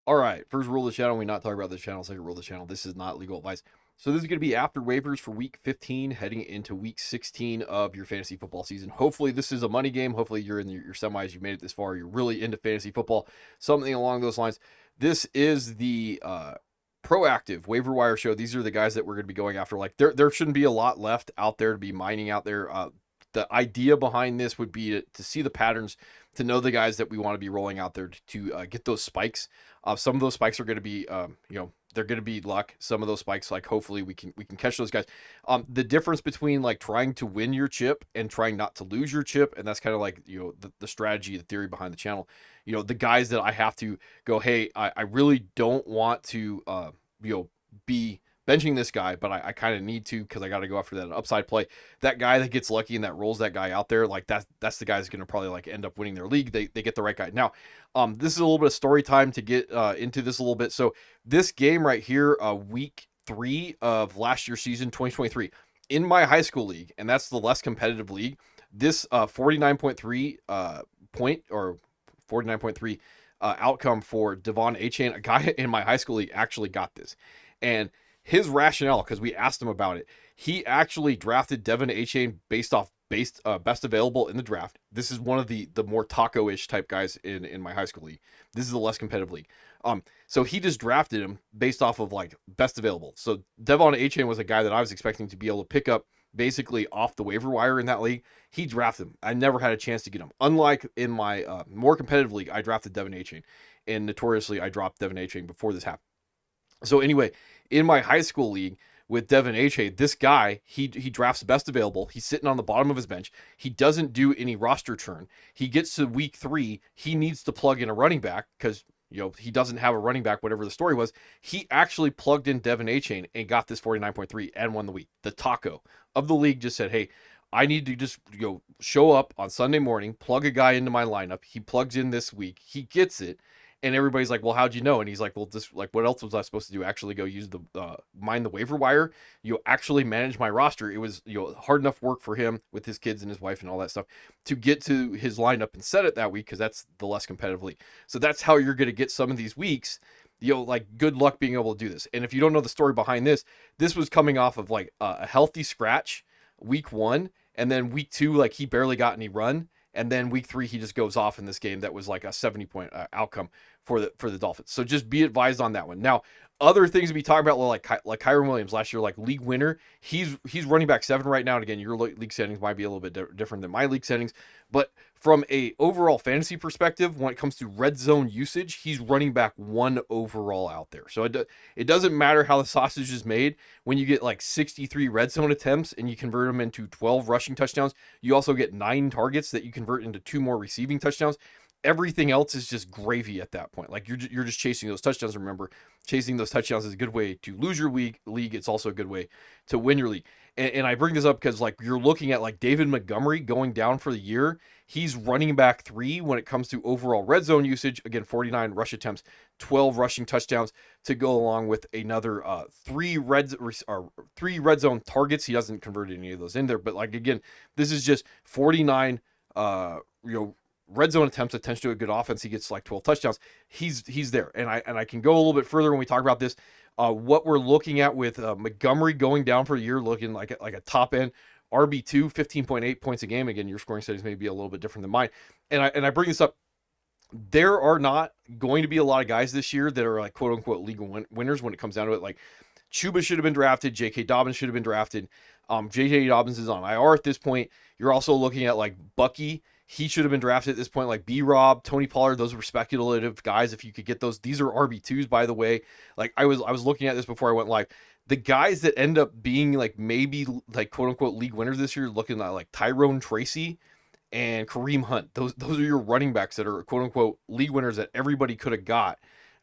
All right, first rule of the channel, we not talk about this channel. Second rule of the channel, this is not legal advice. So this is going to be after waivers for week 15, heading into week 16 of your fantasy football season. Hopefully this is a money game. Hopefully you're in your semis, you've made it this far, you're really into fantasy football, something along those lines. This is the proactive waiver wire show. These are the guys that we're going to be going after. Like there shouldn't be a lot left out there to be mining out there. The idea behind this would be to see the patterns, to know the guys that we want to be rolling out there to get those spikes. Some of those spikes are going to be, they're going to be luck. Some of those spikes, like hopefully we can catch those guys. The difference between like trying to win your chip and trying not to lose your chip, and that's kind of like the strategy, the theory behind the channel. The guys that I have to go, hey, I really don't want to be benching this guy, but I kind of need to because I got to go after that upside play. That guy that gets lucky and that rolls that guy out there, like that's the guy that's going to probably like end up winning their league. They get the right guy. Now, this is a little bit of story time to get into this a little bit. So this game right here, week 3 of last year's season, 2023, in my high school league, and that's the less competitive league. This 49.3 point or 49.3 outcome for Devon Achane, a guy in my high school league, actually got this. And his rationale, because we asked him about it, he actually drafted Devon Achane based off best available in the draft. This is one of the more taco-ish type guys in my high school league. This is a less competitive league. So he just drafted him based off of like best available. So Devon Achane was a guy that I was expecting to be able to pick up basically off the waiver wire in that league. He drafted him. I never had a chance to get him. Unlike in my more competitive league, I drafted Devon Achane, and notoriously I dropped Devon Achane before this happened. So anyway, in my high school league with Devon Achane, this guy, he drafts best available. He's sitting on the bottom of his bench. He doesn't do any roster churn. He gets to week 3. He needs to plug in a running back because he doesn't have a running back, whatever the story was. He actually plugged in Devon Achane and got this 49.3 and won the week. The taco of the league just said, hey, I need to just show up on Sunday morning, plug a guy into my lineup. He plugs in this week. He gets it. And everybody's like, well, how'd you know? And he's like, well, just like, what else was I supposed to do? Actually go use the mine the waiver wire, actually manage my roster. It was, hard enough work for him with his kids and his wife and all that stuff to get to his lineup and set it that week, because that's the less competitive league. So that's how you're going to get some of these weeks. Like, good luck being able to do this. And if you don't know the story behind this, this was coming off of like a healthy scratch week 1, and then week 2, like he barely got any run. And then week 3, he just goes off in this game that was like a 70-point outcome for the Dolphins. So just be advised on that one. Now, other things to be talking about, like Kyren Williams last year, like league winner. He's running back 7 right now. And again, your league settings might be a little bit different than my league settings. But from a overall fantasy perspective, when it comes to red zone usage, he's running back 1 overall out there. So it doesn't matter how the sausage is made. When you get like 63 red zone attempts and you convert them into 12 rushing touchdowns, you also get 9 targets that you convert into 2 more receiving touchdowns. Everything else is just gravy at that point. Like you're just chasing those touchdowns. Remember, chasing those touchdowns is a good way to lose your league. It's also a good way to win your league. And I bring this up because like you're looking at like David Montgomery going down for the year. He's running back 3 when it comes to overall red zone usage. Again, 49 rush attempts, 12 rushing touchdowns to go along with another 3 red zone targets. He doesn't convert any of those in there, but like again, this is just 49 red zone attempts, attempts to a good offense. He gets like 12 touchdowns. He's there. And I can go a little bit further when we talk about this. What we're looking at with Montgomery going down for a year, looking like a top end RB2, 15.8 points a game. Again, your scoring settings may be a little bit different than mine. And I bring this up. There are not going to be a lot of guys this year that are like quote unquote league winners when it comes down to it. Like Chuba should have been drafted. J.K. Dobbins should have been drafted. J.K. Dobbins is on IR at this point. You're also looking at like Bucky. He should have been drafted at this point, like B-Rob, Tony Pollard. Those were speculative guys. If you could get those, these are RB2s, by the way. Like I was looking at this before I went live. The guys that end up being like maybe like quote unquote league winners this year, looking at like Tyrone Tracy and Kareem Hunt. Those are your running backs that are quote unquote league winners that everybody could have got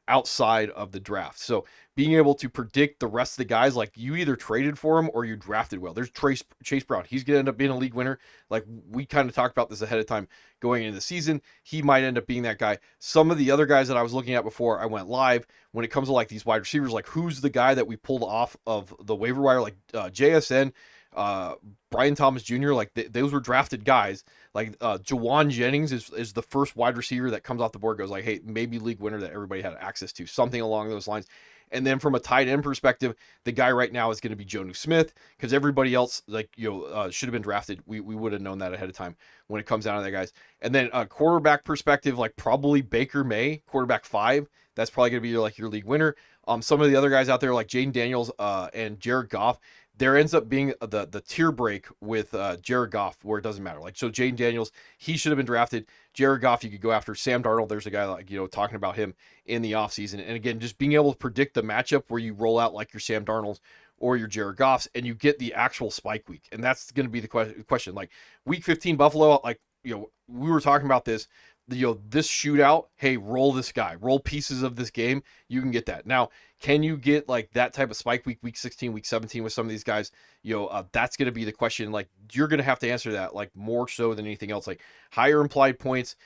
outside of the draft. So being able to predict the rest of the guys, like you either traded for him or you drafted well. There's Chase Brown. He's going to end up being a league winner. Like we kind of talked about this ahead of time going into the season. He might end up being that guy. Some of the other guys that I was looking at before I went live, when it comes to like these wide receivers, like who's the guy that we pulled off of the waiver wire, like JSN, uh, Brian Thomas Jr. Like those were drafted guys. Like Jawan Jennings is the first wide receiver that comes off the board, goes like, hey, maybe league winner that everybody had access to, something along those lines. And then from a tight end perspective, the guy right now is going to be Jonnu Smith, because everybody else, like, should have been drafted. We would have known that ahead of time when it comes down to that, guys. And then quarterback perspective, like probably Baker May, quarterback 5. That's probably going to be like your league winner. Some of the other guys out there like Jaden Daniels and Jared Goff, there ends up being the tier break with Jared Goff where it doesn't matter. Like, so Jaden Daniels, he should have been drafted. Jared Goff, you could go after. Sam Darnold, there's a guy like, talking about him in the offseason. And again, just being able to predict the matchup where you roll out like your Sam Darnolds or your Jared Goffs and you get the actual spike week. And that's going to be the question. Like week 15 Buffalo, like, we were talking about this, this shootout, hey, roll this guy, roll pieces of this game. You can get that. Now, can you get like that type of spike week 16, week 17 with some of these guys? That's going to be the question. Like, you're going to have to answer that, like, more so than anything else. Like, higher implied points,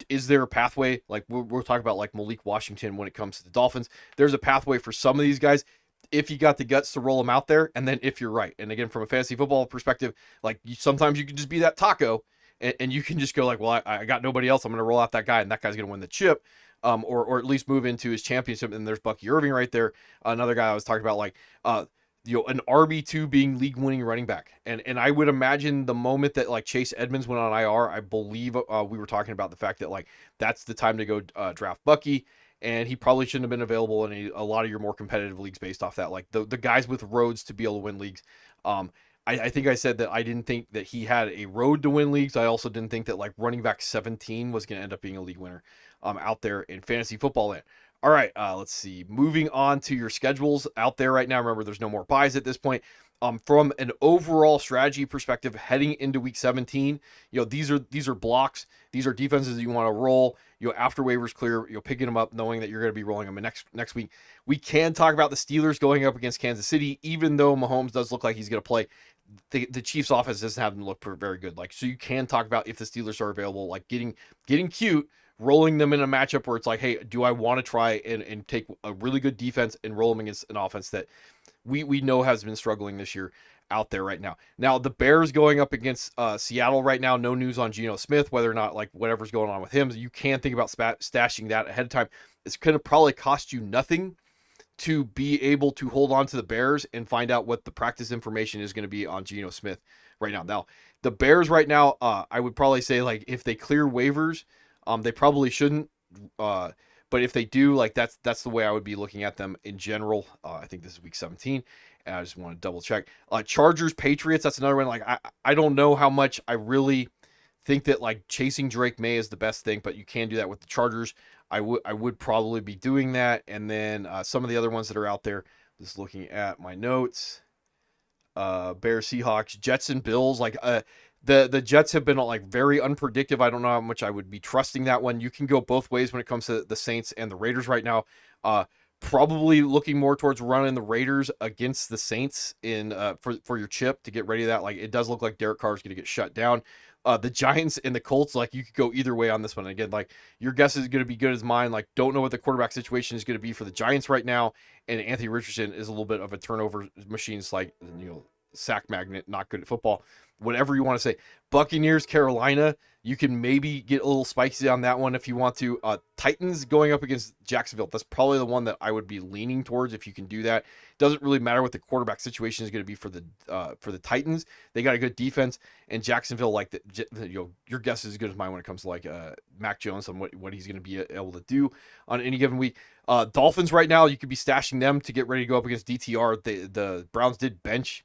is there a pathway? Like, we're talking about like Malik Washington when it comes to the Dolphins. There's a pathway for some of these guys if you got the guts to roll them out there, and then if you're right. And again, from a fantasy football perspective, like, sometimes you can just be that taco, and you can just go like, well, I got nobody else. I'm going to roll out that guy, and that guy's going to win the chip, or at least move into his championship. And there's Bucky Irving right there, another guy I was talking about, like, an RB2 being league winning running back. And I would imagine the moment that like Chase Edmonds went on IR, I believe we were talking about the fact that like that's the time to go draft Bucky. And he probably shouldn't have been available in a lot of your more competitive leagues based off that. Like the guys with roads to be able to win leagues. I think I said that I didn't think that he had a road to win leagues. I also didn't think that like running back 17 was going to end up being a league winner out there in fantasy football land. All right, let's see. Moving on to your schedules out there right now. Remember, there's no more buys at this point. From an overall strategy perspective, heading into week 17, these are blocks. These are defenses that you want to roll. After waivers clear, picking them up, knowing that you're going to be rolling them next week. We can talk about the Steelers going up against Kansas City, even though Mahomes does look like he's going to play. The Chiefs' offense doesn't have them look very good. Like, so you can talk about if the Steelers are available, like getting cute, rolling them in a matchup where it's like, hey, do I want to try and take a really good defense and roll them against an offense that we know has been struggling this year out there right now. Now, the Bears going up against Seattle right now, no news on Geno Smith, whether or not like whatever's going on with him. You can think about stashing that ahead of time. It's going to probably cost you nothing to be able to hold on to the Bears and find out what the practice information is going to be on Geno Smith right now. Now, the Bears right now, I would probably say like if they clear waivers, they probably shouldn't. But if they do, like that's the way I would be looking at them in general. I think this is week 17. And I just want to double check. Chargers, Patriots, that's another one. Like I don't know how much I really think that like chasing Drake May is the best thing, but you can do that with the Chargers. I would probably be doing that. And then some of the other ones that are out there, just looking at my notes. Bears, Seahawks, Jets, and Bills. Like the Jets have been like very unpredictable. I don't know how much I would be trusting that one. You can go both ways when it comes to the Saints and the Raiders right now. Probably looking more towards running the Raiders against the Saints in for your chip to get ready to that. Like it does look like Derek Carr is going to get shut down. The Giants and the Colts, like you could go either way on this one. Again, like your guess is going to be good as mine. Like don't know what the quarterback situation is going to be for the Giants right now. And Anthony Richardson is a little bit of a turnover machine. It's like, sack magnet, not good at football, whatever you want to say. Buccaneers, Carolina, you can maybe get a little spicy on that one if you want to. Titans going up against Jacksonville. That's probably the one that I would be leaning towards if you can do that. Doesn't really matter what the quarterback situation is going to be for the Titans. They got a good defense, and Jacksonville, like your guess is as good as mine when it comes to like Mac Jones and what he's going to be able to do on any given week. Dolphins right now, you could be stashing them to get ready to go up against DTR. The Browns did bench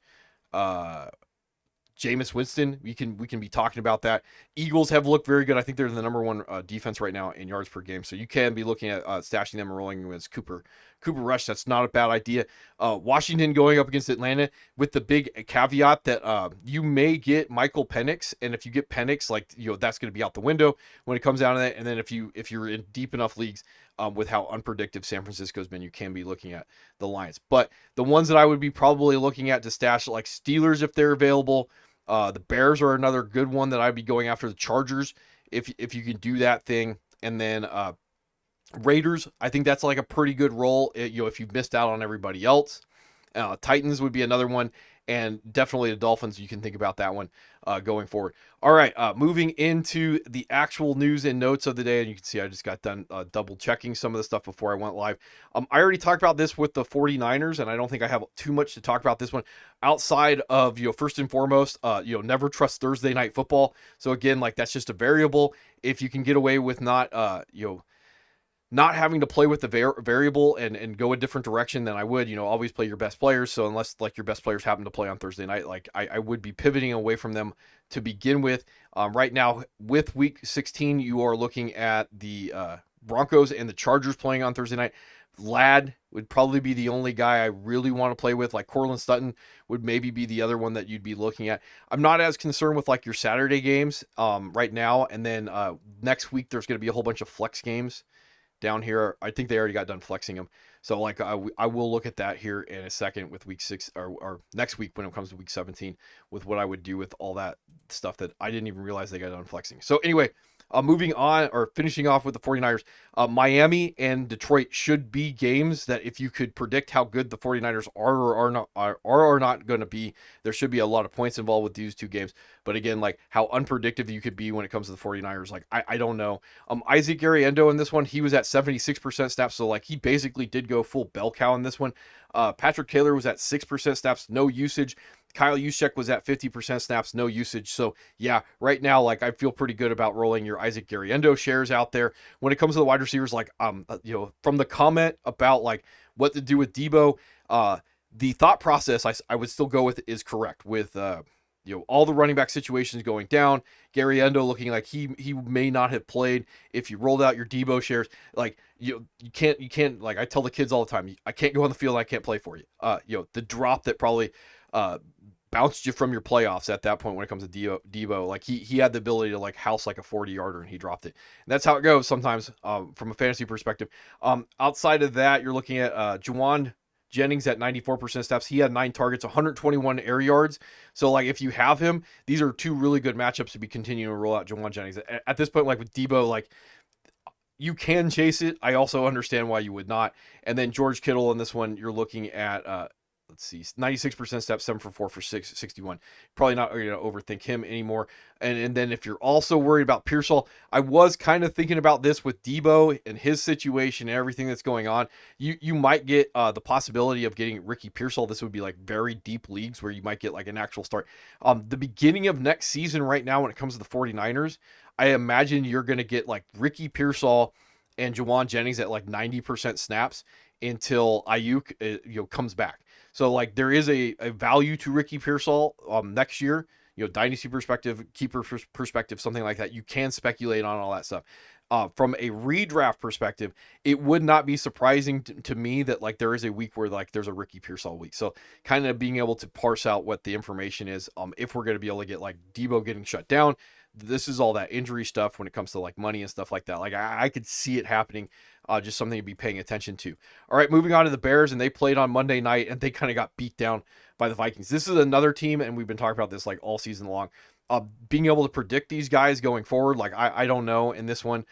Jameis Winston. We can be talking about that. Eagles have looked very good. I think they're the number one defense right now in yards per game. So you can be looking at stashing them and rolling against Cooper Rush. That's not a bad idea. Washington going up against Atlanta with the big caveat that you may get Michael Penix, and if you get Penix, like that's going to be out the window when it comes down to that. And then if you're in deep enough leagues with how unpredictable San Francisco's been, you can be looking at the Lions. But the ones that I would be probably looking at to stash, like Steelers if they're available. The Bears are another good one that I'd be going after. The Chargers, if you can do that thing. And then Raiders, I think that's like a pretty good roll, if you've missed out on everybody else. Titans would be another one. and definitely the Dolphins. You can think about that one going forward. All right, moving into the actual news and notes of the day, and you can see I just got done double checking some of the stuff before I went live. I already talked about this with the 49ers, and I don't think I have too much to talk about this one outside of, first and foremost, never trust Thursday night football. So again, like that's just a variable. If you can get away with not having to play with the variable and go a different direction, then I would, always play your best players. So unless like your best players happen to play on Thursday night, like I would be pivoting away from them to begin with. Right now with week 16, you are looking at the Broncos and the Chargers playing on Thursday night. Ladd would probably be the only guy I really want to play with. Like Cortland Sutton would maybe be the other one that you'd be looking at. I'm not as concerned with like your Saturday games right now. And then next week, there's going to be a whole bunch of flex games down here. I think they already got done flexing them. So like I will look at that here in a second with week 6 or next week when it comes to week 17 with what I would do with all that stuff that I didn't even realize they got done flexing. So anyway, moving on or finishing off with the 49ers, Miami and Detroit should be games that if you could predict how good the 49ers are or are not going to be, there should be a lot of points involved with these two games. But again, like how unpredictable you could be when it comes to the 49ers, like I don't know. Isaac Ariendo in this one, he was at 76% snaps, so like he basically did go full bell cow in this one. Patrick Taylor was at 6% snaps, no usage. Kyle Juszczyk was at 50% snaps, no usage. So yeah, right now, like I feel pretty good about rolling your Isaac Ariendo shares out there. When it comes to the wide receivers, like from the comment about like what to do with Debo, the thought process I would still go with is correct with all the running back situations going down. Gary Endo looking like he may not have played. If you rolled out your Debo shares, like you can't like I tell the kids all the time, I can't go on the field, I can't play for you. The drop that probably bounced you from your playoffs at that point when it comes to Debo, like he had the ability to like house like a 40-yarder and he dropped it. And that's how it goes sometimes from a fantasy perspective. Outside of that, you're looking at Juwan Jennings at 94% snaps. He had 9 targets, 121 air yards. So like if you have him, these are two really good matchups to be continuing to roll out Juwan Jennings. At this point, like with Debo, like you can chase it. I also understand why you would not. And then George Kittle in this one, you're looking at let's see, 96% steps, 7 for 4 for 61. Probably not going to overthink him anymore. And then if you're also worried about Pearsall, I was kind of thinking about this with Debo and his situation and everything that's going on. You might get the possibility of getting Ricky Pearsall. This would be like very deep leagues where you might get like an actual start. The beginning of next season right now when it comes to the 49ers, I imagine you're going to get like Ricky Pearsall and Juwan Jennings at like 90% snaps until Ayuk comes back. So like there is a value to Ricky Pearsall next year, dynasty perspective, keeper perspective, something like that. You can speculate on all that stuff. From a redraft perspective, it would not be surprising to me that like there is a week where like there's a Ricky Pearsall week. So kind of being able to parse out what the information is, if we're going to be able to get like Debo getting shut down. This is all that injury stuff when it comes to like money and stuff like that. Like I could see it happening. Just something to be paying attention to. All right, moving on to the Bears, and they played on Monday night, and they kind of got beat down by the Vikings. This is another team, and we've been talking about this like all season long. Being able to predict these guys going forward, like I don't know in this one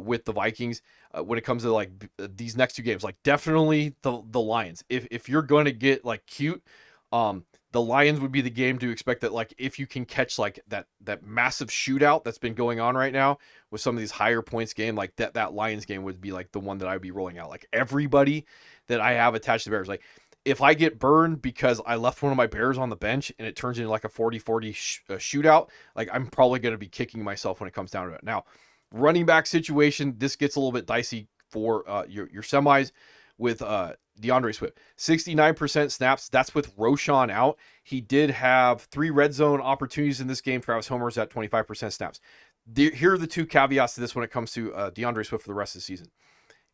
with the Vikings when it comes to like these next two games. Like definitely the Lions. If you're going to get like cute, the Lions would be the game to expect that, like, if you can catch like that massive shootout that's been going on right now with some of these higher points game, like that Lions game would be like the one that I would be rolling out. Like everybody that I have attached to the Bears, like if I get burned because I left one of my Bears on the bench and it turns into like a 40-40 shootout, like I'm probably going to be kicking myself when it comes down to it. Now, running back situation, this gets a little bit dicey for your semis with DeAndre Swift. 69% snaps. That's with Roschon out. He did have 3 red zone opportunities in this game. Travis Homer's at 25% snaps. Here are the 2 caveats to this when it comes to DeAndre Swift for the rest of the season.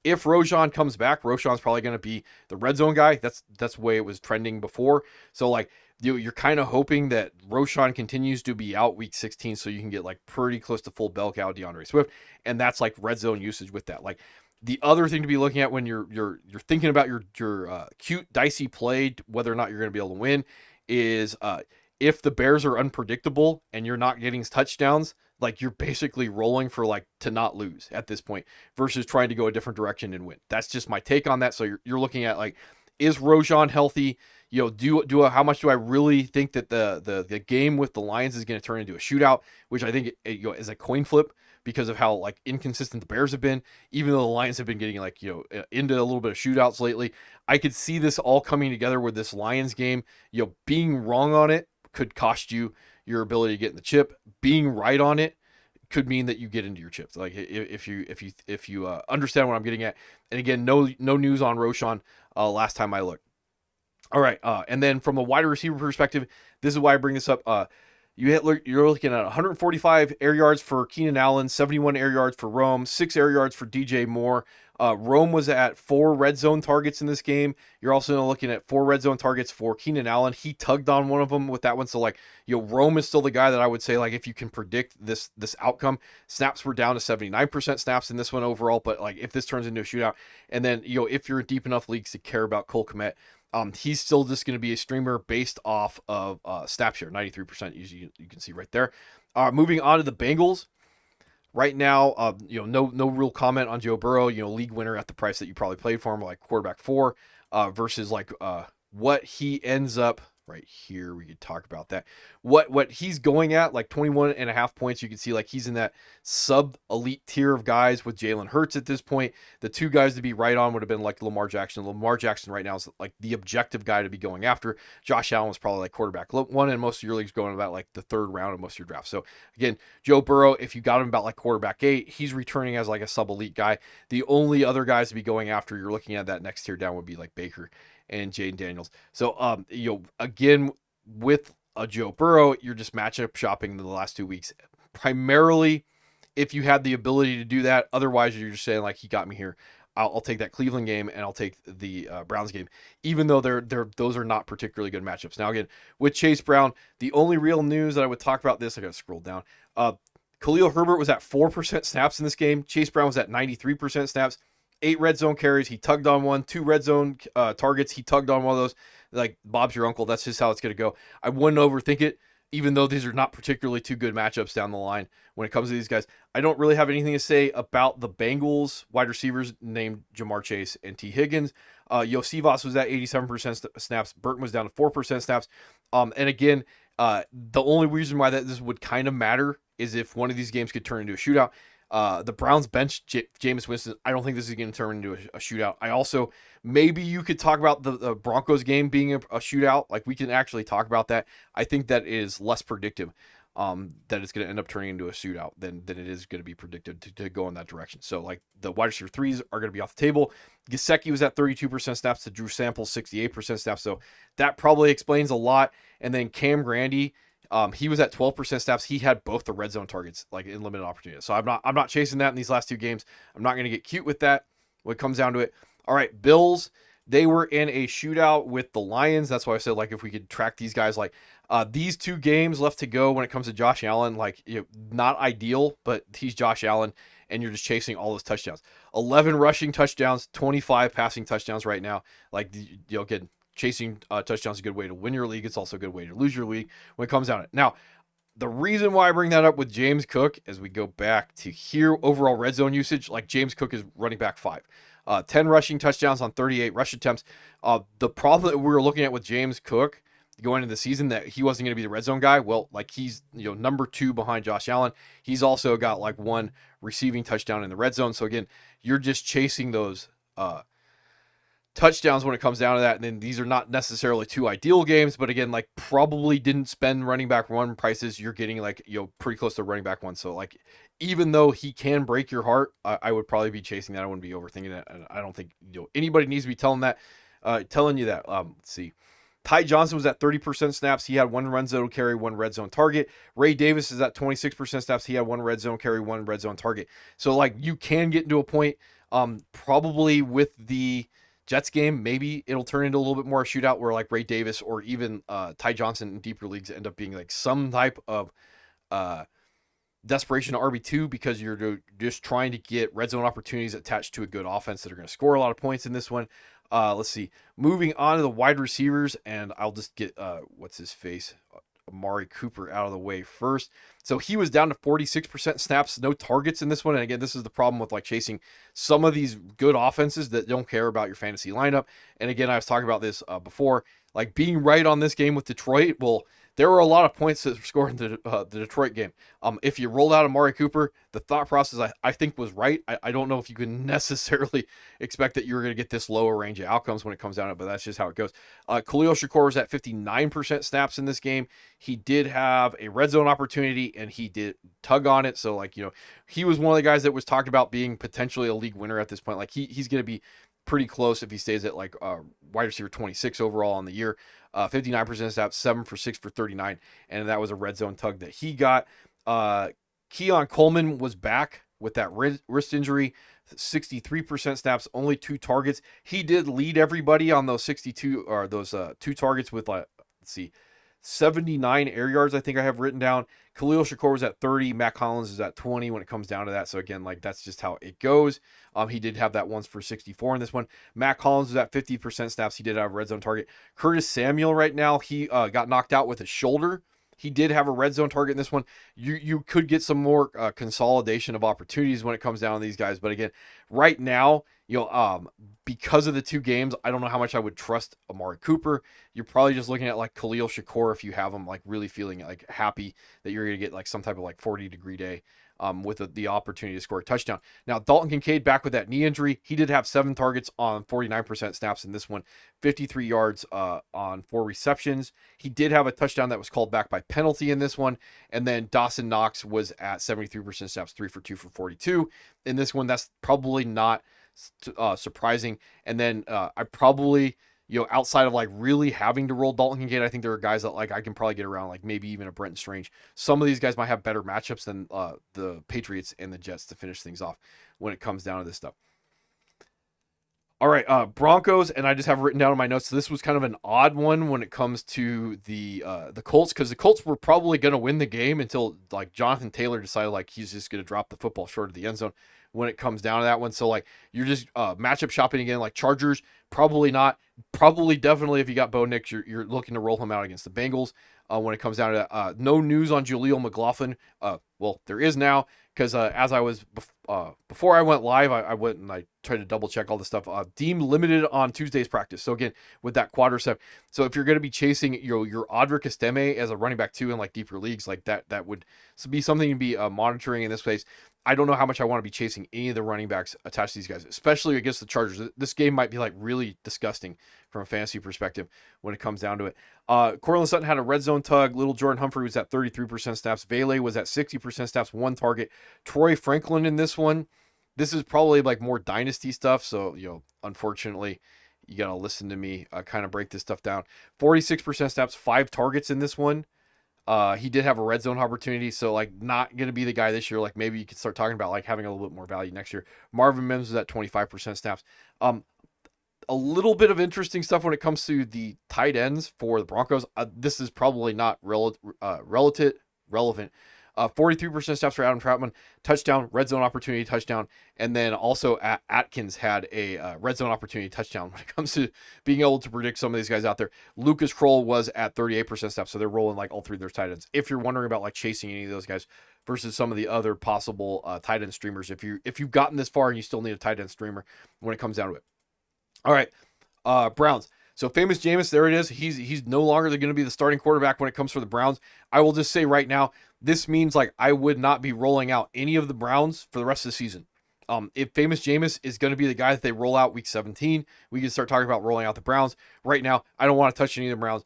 If Roschon comes back, Roschon's probably going to be the red zone guy. That's the way it was trending before. So like you're kind of hoping that Roschon continues to be out week 16 so you can get like pretty close to full bell cow DeAndre Swift, and that's like red zone usage with that. Like the other thing to be looking at when you're thinking about your cute dicey play, whether or not you're going to be able to win, is if the Bears are unpredictable and you're not getting touchdowns, like you're basically rolling for like to not lose at this point versus trying to go a different direction and win. That's just my take on that. So you're looking at like, is Roschon healthy? how much do I really think that the game with the Lions is going to turn into a shootout, which I think is a coin flip because of how like inconsistent the Bears have been. Even though the Lions have been getting like into a little bit of shootouts lately, I could see this all coming together with this Lions game. Being wrong on it could cost you your ability to get in the chip. Being right on it could mean that you get into your chips. Like if you understand what I'm getting at. And again, no news on Roschon last time I looked. All right, and then from a wide receiver perspective, this is why I bring this up. You're looking at 145 air yards for Keenan Allen, 71 air yards for Rome, 6 air yards for DJ Moore. Rome was at 4 red zone targets in this game. You're also looking at 4 red zone targets for Keenan Allen. He tugged on one of them with that one. So Rome is still the guy that I would say, like, if you can predict this outcome. Snaps were down to 79% snaps in this one overall, but like if this turns into a shootout, and then if you're in deep enough leagues to care about Cole Kmet, he's still just going to be a streamer based off of snap share, 93%. You can see right there. Moving on to the Bengals. Right now, no real comment on Joe Burrow. League winner at the price that you probably played for him, like quarterback 4, versus like what he ends up right here. We could talk about that. What he's going at, like 21.5 points. You can see like he's in that sub elite tier of guys with Jalen Hurts at this point. The two guys to be right on would have been like Lamar Jackson. Lamar Jackson right now is like the objective guy to be going after. Josh Allen was probably like quarterback 1 in most of your leagues, going about like the 3rd round of most of your drafts. So again, Joe Burrow, if you got him about like quarterback 8, he's returning as like a sub elite guy. The only other guys to be going after, you're looking at that next tier down, would be like Baker and Jaden Daniels. So again, with a Joe Burrow, you're just matchup shopping the last 2 weeks, primarily if you had the ability to do that. Otherwise, you're just saying like, he got me here. I'll take that Cleveland game and I'll take the Browns game, even though those are not particularly good matchups. Now again, with Chase Brown, the only real news that I would talk about this, I got to scroll down. Khalil Herbert was at 4% snaps in this game. Chase Brown was at 93% snaps. 8 red zone carries. He tugged on one. 2 red zone targets. He tugged on one of those. Like, Bob's your uncle. That's just how it's going to go. I wouldn't overthink it, even though these are not particularly 2 good matchups down the line when it comes to these guys. I don't really have anything to say about the Bengals wide receivers named Jamar Chase and T. Higgins. Yosivas was at 87% snaps. Burton was down to 4% snaps. And again, the only reason why this would kind of matter is if one of these games could turn into a shootout. The Browns bench Jameis Winston. I don't think this is going to turn into a shootout. I also, maybe you could talk about the Broncos game being a shootout. Like, we can actually talk about that. I think that is less predictive that it's going to end up turning into a shootout than it is going to be predicted to go in that direction. So like, the wide receiver 3s are going to be off the table. Gesicki was at 32% snaps to Drew Sample 68% snaps. So that probably explains a lot. And then Cam Grandy, he was at 12% snaps. He had both the red zone targets, like in limited opportunity. So I'm not chasing that in these last 2 games. I'm not going to get cute with that when it comes down to it. All right, Bills, they were in a shootout with the Lions. That's why I said, like, if we could track these guys, like these 2 games left to go when it comes to Josh Allen, like, not ideal, but he's Josh Allen and you're just chasing all those touchdowns. 11 rushing touchdowns, 25 passing touchdowns right now. Like, again, chasing touchdowns is a good way to win your league. It's also a good way to lose your league when it comes down to it. Now, the reason why I bring that up with James Cook, as we go back to here, overall red zone usage, like, James Cook is running back 5. 10 rushing touchdowns on 38 rush attempts. The problem that we were looking at with James Cook going into the season, that he wasn't going to be the red zone guy. Well, like, he's number 2 behind Josh Allen. He's also got like 1 receiving touchdown in the red zone. So again, you're just chasing those touchdowns when it comes down to that. And then these are not necessarily 2 ideal games, but again, like, probably didn't spend running back 1 prices. You're getting like, pretty close to running back 1. So like, even though he can break your heart, I would probably be chasing that. I wouldn't be overthinking it. And I don't think anybody needs to be telling you that. Let's see. Ty Johnson was at 30% snaps. He had 1 red zone carry, 1 red zone target. Ray Davis is at 26% snaps. He had 1 red zone carry, 1 red zone target. So like, you can get into a point, probably with the Jets game, maybe it'll turn into a little bit more a shootout where like Ray Davis or even Ty Johnson in deeper leagues end up being like some type of desperation to RB2, because you're just trying to get red zone opportunities attached to a good offense that are going to score a lot of points in this one. Let's see. Moving on to the wide receivers, and I'll just get what's his face Amari Cooper out of the way first. So he was down to 46% snaps, no targets in this one. And again, this is the problem with like chasing some of these good offenses that don't care about your fantasy lineup. And again, I was talking about this before, like being right on this game with Detroit. Well, there were a lot of points that scored in the Detroit game. If you rolled out Amari Cooper, the thought process I think was right. I don't know if you can necessarily expect that you're going to get this lower range of outcomes when it comes down to it, but that's just how it goes. Khalil Shakur was at 59% snaps in this game. He did have a red zone opportunity and he did tug on it. So like, he was one of the guys that was talked about being potentially a league winner at this point. Like he's going to be pretty close if he stays at like wide receiver 26 overall on the year. 59% snaps, 7 for 6 for 39. And that was a red zone tug that he got. Keon Coleman was back with that wrist injury, 63% snaps, only 2 targets. He did lead everybody on those 62 or those 2 targets with let's see, 79 air yards, I think I have written down. Khalil Shakur was at 30. Matt Collins is at 20 when it comes down to that. So again, like that's just how it goes. He did have that once for 64 in this one. Matt Collins was at 50% snaps. He did have a red zone target. Curtis Samuel right now, he got knocked out with his shoulder. He did have a red zone target in this one. You could get some more consolidation of opportunities when it comes down to these guys. But again, right now, because of the 2 games, I don't know how much I would trust Amari Cooper. You're probably just looking at like Khalil Shakur if you have him like really feeling like happy that you're going to get like some type of like 40-degree day with the opportunity to score a touchdown. Now, Dalton Kincaid back with that knee injury. He did have 7 targets on 49% snaps in this one, 53 yards on 4 receptions. He did have a touchdown that was called back by penalty in this one. And then Dawson Knox was at 73% snaps, 3 for 2 for 42. In this one, that's probably not surprising. And then I probably, outside of like really having to roll Dalton Kincaid, I think there are guys that like I can probably get around, like maybe even a Brenton Strange. Some of these guys might have better matchups than the Patriots and the Jets to finish things off when it comes down to this stuff. All right, Broncos, and I just have written down in my notes. So this was kind of an odd one when it comes to the Colts, because the Colts were probably going to win the game until like Jonathan Taylor decided like he's just going to drop the football short of the end zone when it comes down to that one. So like you're just matchup shopping again. Like Chargers, probably not. Probably definitely if you got Bo Nix, you're looking to roll him out against the Bengals. When it comes down to that, no news on Jaleel McLaughlin. Well, there is now, because as I was before I went live, I went and I tried to double check all this stuff. Deemed limited on Tuesday's practice. So again, with that quadricep, so if you're going to be chasing your Audric Estime as a running back 2 in like deeper leagues, like that would be something to be monitoring in this place. I don't know how much I want to be chasing any of the running backs attached to these guys, especially against the Chargers. This game might be like really disgusting from a fantasy perspective when it comes down to it. Cortland Sutton had a red zone tug. Little Jordan Humphrey was at 33% snaps. Vele was at 60% snaps, 1 target. Troy Franklin in this one. This is probably like more dynasty stuff. So, unfortunately, you got to listen to me kind of break this stuff down. 46% snaps, 5 targets in this one. He did have a red zone opportunity, so like not going to be the guy this year. Like maybe you could start talking about like having a little bit more value next year. Marvin Mims was at 25% snaps. A little bit of interesting stuff when it comes to the tight ends for the Broncos. This is probably not relevant. 43% snaps for Adam Troutman, touchdown, red zone opportunity, touchdown. And then also Atkins had a red zone opportunity, touchdown when it comes to being able to predict some of these guys out there. Lucas Kroll was at 38% snaps, so they're rolling like all 3 of their tight ends. If you're wondering about like chasing any of those guys versus some of the other possible tight end streamers, if you've gotten this far and you still need a tight end streamer when it comes down to it. All right, Browns. So Famous Jameis, there it is. He's no longer going to be the starting quarterback when it comes for the Browns. I will just say right now, this means like I would not be rolling out any of the Browns for the rest of the season. If Famous Jameis is going to be the guy that they roll out week 17, we can start talking about rolling out the Browns. Right now, I don't want to touch any of the Browns.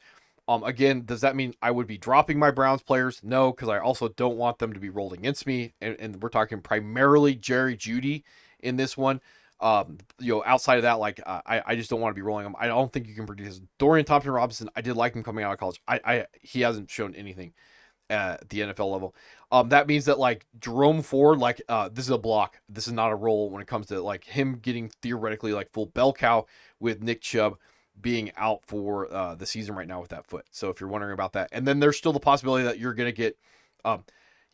Again, does that mean I would be dropping my Browns players? No, because I also don't want them to be rolled against me. And we're talking primarily Jerry Jeudy in this one. Outside of that, like I just don't want to be rolling them. I don't think you can predict this. Dorian Thompson-Robinson, I did like him coming out of college. He hasn't shown anything at the NFL level. That means that like Jerome Ford, like this is a block. This is not a roll when it comes to like him getting theoretically like full bell cow with Nick Chubb being out for the season right now with that foot. So if you're wondering about that, and then there's still the possibility that you're gonna get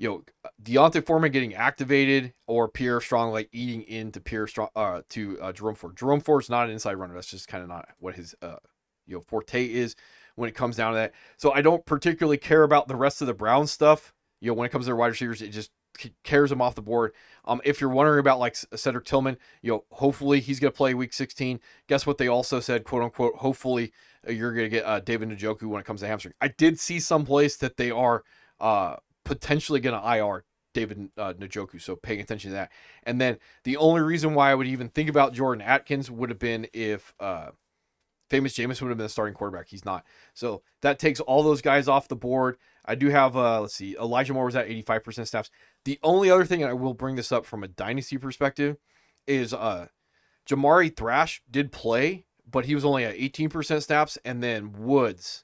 Deontay Foreman getting activated or Pierre Strong like eating into Pierre Strong to Jerome Ford. Jerome Ford's not an inside runner. That's just kind of not what his forte is when it comes down to that. So I don't particularly care about the rest of the Browns stuff. When it comes to their wide receivers, it just carries them off the board. If you're wondering about like Cedric Tillman, hopefully he's going to play week 16. Guess what? They also said, quote unquote, hopefully you're going to get David Njoku when it comes to hamstring. I did see someplace that they are potentially going to IR David Njoku, so paying attention to that. And then the only reason why I would even think about Jordan Atkins would have been if Famous Jameis would have been the starting quarterback. He's not. So that takes all those guys off the board. I do have, Elijah Moore was at 85% snaps. The only other thing, and I will bring this up from a dynasty perspective, is Jamari Thrash did play, but he was only at 18% snaps, and then Woods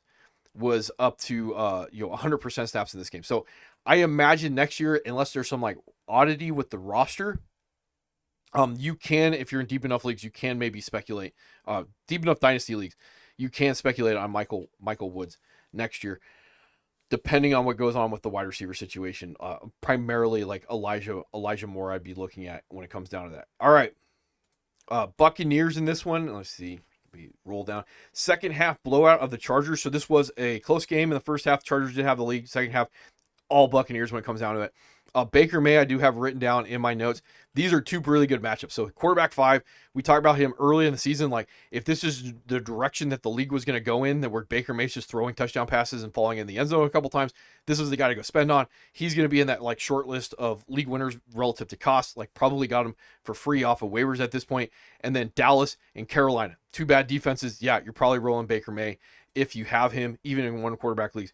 was up to 100% snaps in this game. So I imagine next year, unless there's some like oddity with the roster, you can, if you're in deep enough leagues, you can maybe speculate, deep enough dynasty leagues, you can speculate on Michael Woods next year, depending on what goes on with the wide receiver situation. Primarily like Elijah Moore, I'd be looking at when it comes down to that. All right, Buccaneers in this one. Let's see. We roll down. Second half blowout of the Chargers. So this was a close game in the first half. Chargers did have the lead. Second half, all Buccaneers when it comes down to it. Baker May, I do have written down in my notes. These are two really good matchups. So quarterback 5, we talked about him early in the season. Like if this is the direction that the league was going to go in, that where Baker May's just throwing touchdown passes and falling in the end zone a couple times, this is the guy to go spend on. He's going to be in that like short list of league winners relative to cost. Like probably got him for free off of waivers at this point. And then Dallas and Carolina, 2 bad defenses. Yeah, you're probably rolling Baker May if you have him, even in one quarterback leagues.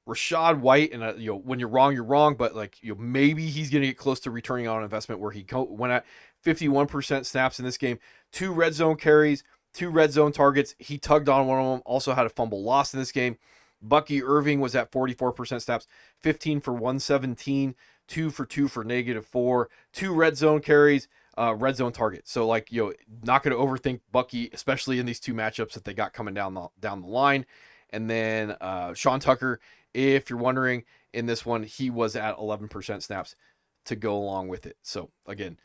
Rashad White, and when you're wrong, but like maybe he's going to get close to returning on investment where he went at 51% snaps in this game, 2 red zone carries, 2 red zone targets. He tugged on one of them, also had a fumble lost in this game. Bucky Irving was at 44% snaps, 15 for 117, 2 for 2 for -4, 2 red zone carries, red zone target. So like, not going to overthink Bucky, especially in these 2 matchups that they got coming down the line. And then Sean Tucker, if you're wondering, in this one, he was at 11% snaps to go along with it. So again,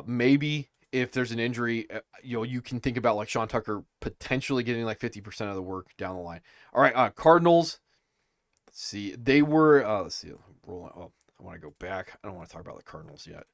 maybe if there's an injury, you can think about like Sean Tucker potentially getting like 50% of the work down the line. All right, Cardinals. Let's see. They were, rolling. Oh, I want to go back. I don't want to talk about the Cardinals yet.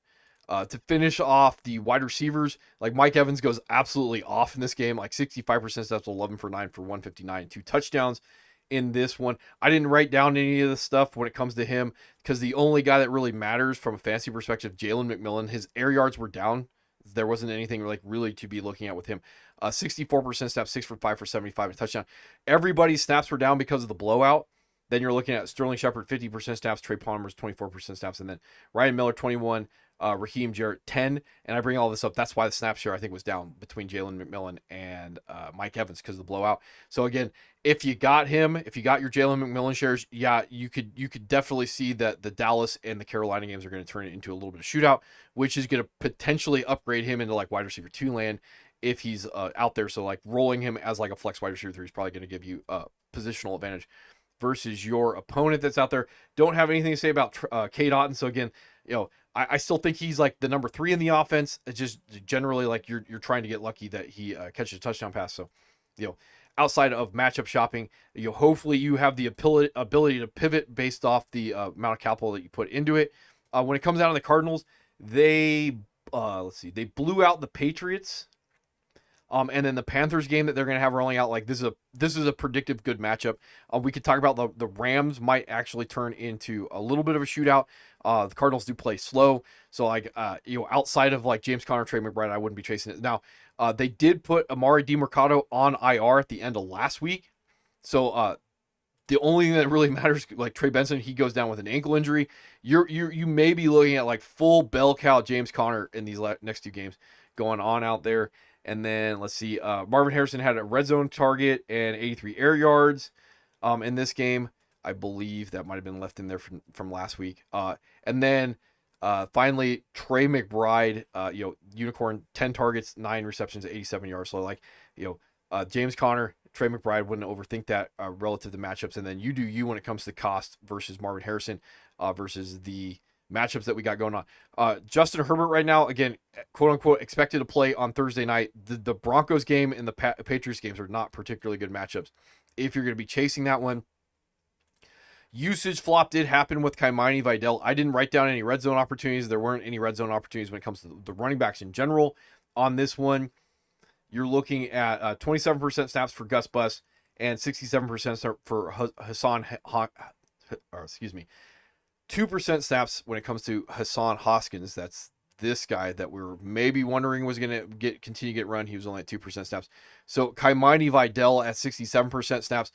To finish off the wide receivers, like Mike Evans goes absolutely off in this game, like 65% snaps, 11 for 9 for 159, 2 touchdowns in this one. I didn't write down any of the stuff when it comes to him because the only guy that really matters from a fantasy perspective, Jalen McMillan, his air yards were down. There wasn't anything like really to be looking at with him. 64% snaps, 6 for 5 for 75, and a touchdown. Everybody's snaps were down because of the blowout. Then you're looking at Sterling Shepard, 50% snaps, Trey Palmer's 24% snaps, and then Ryan Miller, 21, Raheem Jarrett, 10. And I bring all this up. That's why the snap share, I think, was down between Jalen McMillan and Mike Evans because of the blowout. So, again, if you got him, if you got your Jalen McMillan shares, yeah, you could definitely see that the Dallas and the Carolina games are going to turn it into a little bit of shootout, which is going to potentially upgrade him into like wide receiver 2 land if he's out there. So, like, rolling him as like a flex wide receiver 3 is probably going to give you a positional advantage versus your opponent that's out there. Don't have anything to say about Cade Otton. So, again, I still think he's like the number 3 in the offense. It's just generally like you're trying to get lucky that he catches a touchdown pass. So, outside of matchup shopping, hopefully you have the ability to pivot based off the amount of capital that you put into it. When it comes down to the Cardinals, they blew out the Patriots. And then the Panthers game that they're going to have rolling out, like this is a predictive good matchup. We could talk about the Rams might actually turn into a little bit of a shootout. The Cardinals do play slow, so like outside of like James Conner, Trey McBride, I wouldn't be chasing it. Now they did put Amari DiMercato on IR at the end of last week, so the only thing that really matters, like Trey Benson, he goes down with an ankle injury. You may be looking at like full bell cow James Conner in these next 2 games going on out there. And then let's see, Marvin Harrison had a red zone target and 83 air yards in this game. I believe that might have been left in there from last week. And then finally, Trey McBride, unicorn, 10 targets, 9 receptions, 87 yards. So like, James Conner, Trey McBride, wouldn't overthink that relative to matchups. And then you do you when it comes to cost versus Marvin Harrison versus the matchups that we got going on. Justin Herbert right now, again, quote unquote, expected to play on Thursday night. The Broncos game and the Patriots games are not particularly good matchups. if you're going to be chasing that one. Usage flop did happen with Kaimani Vidal. I didn't write down any red zone opportunities. There weren't any red zone opportunities when it comes to the running backs in general. On this one, you're looking at 27% snaps for Gus Bus and 67% for Hassan, 2% snaps when it comes to Hassan Hoskins. That's this guy that we were maybe wondering was going to continue to get run. He was only at 2% snaps. So Kaimani Vidal at 67% snaps.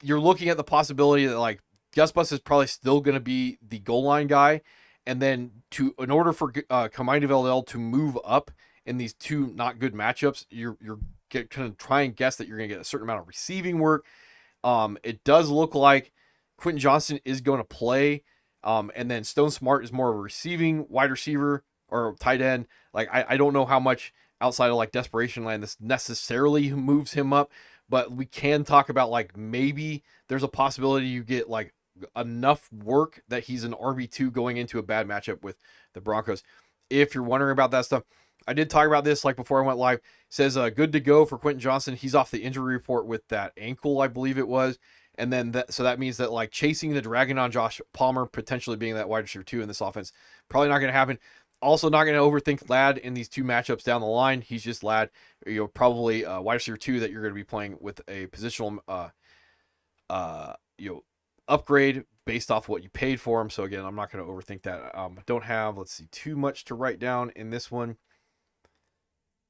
You're looking at the possibility that like Gus Bus is probably still going to be the goal line guy. And then in order for Kaimani Vidal to move up in these two not good matchups, you're kind of try and guess that you're going to get a certain amount of receiving work. It does look like Quentin Johnston is going to play. And then Stone Smart is more of a receiving wide receiver or tight end. Like, I don't know how much outside of like desperation land this necessarily moves him up, but we can talk about like maybe there's a possibility you get like enough work that he's an RB2 going into a bad matchup with the Broncos. If you're wondering about that stuff, I did talk about this like before I went live. It says good to go for Quentin Johnston. He's off the injury report with that ankle, I believe it was. And then so that means that like chasing the dragon on Josh Palmer, potentially being that wide receiver 2 in this offense, probably not going to happen. Also not going to overthink Ladd in these two matchups down the line. He's just Ladd, probably wide receiver 2 that you're going to be playing with a positional, upgrade based off what you paid for him. So again, I'm not going to overthink that. Don't have, let's see, too much to write down in this one.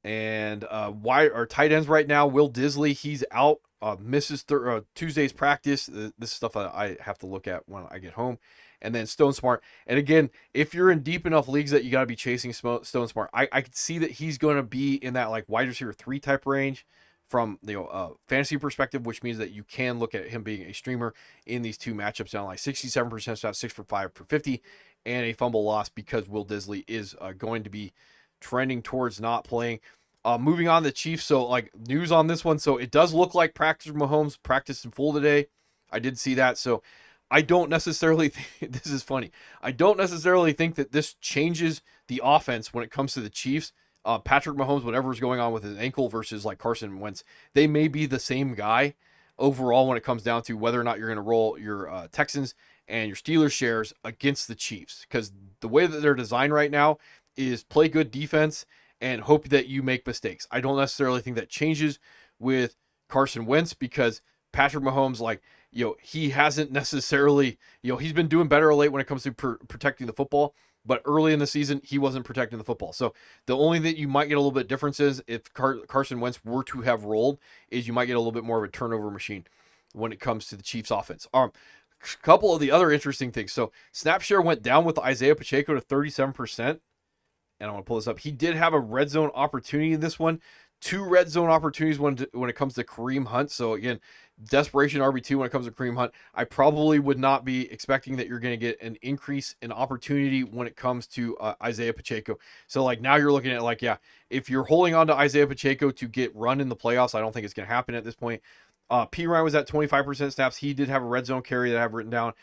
And why are tight ends right now? Will Disley, he's out, misses Tuesday's practice. This is stuff that I have to look at when I get home. And then Stone Smart. And again, if you're in deep enough leagues that you got to be chasing Stone Smart, I could see that he's going to be in that like wide receiver 3 type range from the fantasy perspective, which means that you can look at him being a streamer in these two matchups down like 67% shots, 6 for 5 for 50, and a fumble loss because Will Disley is going to be trending towards not playing. Moving on to the Chiefs. So like news on this one. So it does look like Mahomes practiced in full today. I did see that. So I don't necessarily this is funny. I don't necessarily think that this changes the offense when it comes to the Chiefs. Patrick Mahomes, whatever's going on with his ankle versus like Carson Wentz, they may be the same guy overall when it comes down to whether or not you're going to roll your Texans and your Steelers shares against the Chiefs. Because the way that they're designed right now is play good defense and hope that you make mistakes. I don't necessarily think that changes with Carson Wentz because Patrick Mahomes, like, he hasn't necessarily, he's been doing better late when it comes to protecting the football, but early in the season, he wasn't protecting the football. So the only thing you might get a little bit difference is if Carson Wentz were to have rolled is you might get a little bit more of a turnover machine when it comes to the Chiefs offense. A couple of the other interesting things. So snap share went down with Isaiah Pacheco to 37%. And I'm going to pull this up. He did have a red zone opportunity in this one. 2 red zone opportunities when it comes to Kareem Hunt. So again, desperation RB2 when it comes to Kareem Hunt. I probably would not be expecting that you're going to get an increase in opportunity when it comes to Isaiah Pacheco. So like now you're looking at like, yeah, if you're holding on to Isaiah Pacheco to get run in the playoffs, I don't think it's going to happen at this point. P. Ryan was at 25% snaps. He did have a red zone carry that I have written down.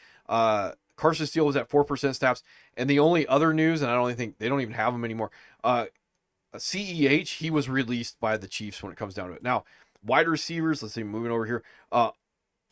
Carson Steele was at 4% snaps. And the only other news, and I don't think they don't even have him anymore, CEH, he was released by the Chiefs when it comes down to it. Now, wide receivers, let's see, moving over here.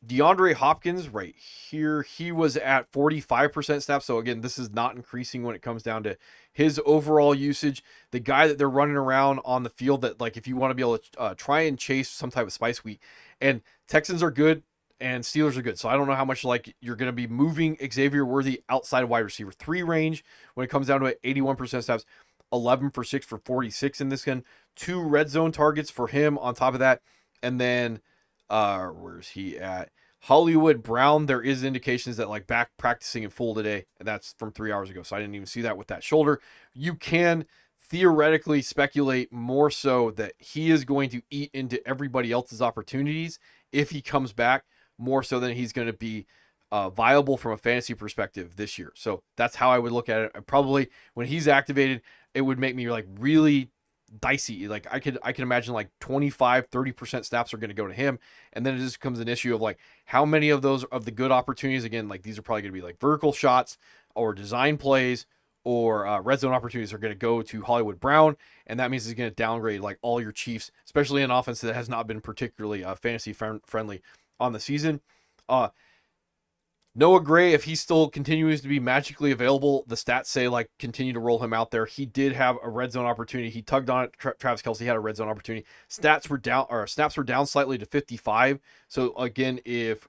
DeAndre Hopkins, right here, he was at 45% snaps. So again, this is not increasing when it comes down to his overall usage. The guy that they're running around on the field that, like, if you want to be able to try and chase some type of spice week, and Texans are good and Steelers are good. So I don't know how much like you're going to be moving Xavier Worthy outside of wide receiver 3 range when it comes down to it. 81% snaps, 11 for 6 for 46 in this one. 2 red zone targets for him on top of that. And then where's he at? Hollywood Brown, there is indications that like back practicing in full today, and that's from 3 hours ago. So I didn't even see that with that shoulder. You can theoretically speculate more so that he is going to eat into everybody else's opportunities if he comes back, more so than he's going to be viable from a fantasy perspective this year. So that's how I would look at it. Probably when he's activated, it would make me like really dicey. Like I can imagine like 25-30% snaps are going to go to him, and then it just becomes an issue of like how many of those of the good opportunities, again, like these are probably going to be like vertical shots or design plays or red zone opportunities, are going to go to Hollywood Brown, and that means he's going to downgrade like all your Chiefs, especially an offense that has not been particularly fantasy friendly on the season. Noah Gray, if he still continues to be magically available, the stats say like continue to roll him out there. He did have a red zone opportunity. He tugged on it. Travis Kelce had a red zone opportunity. Snaps were down slightly to 55. So again, if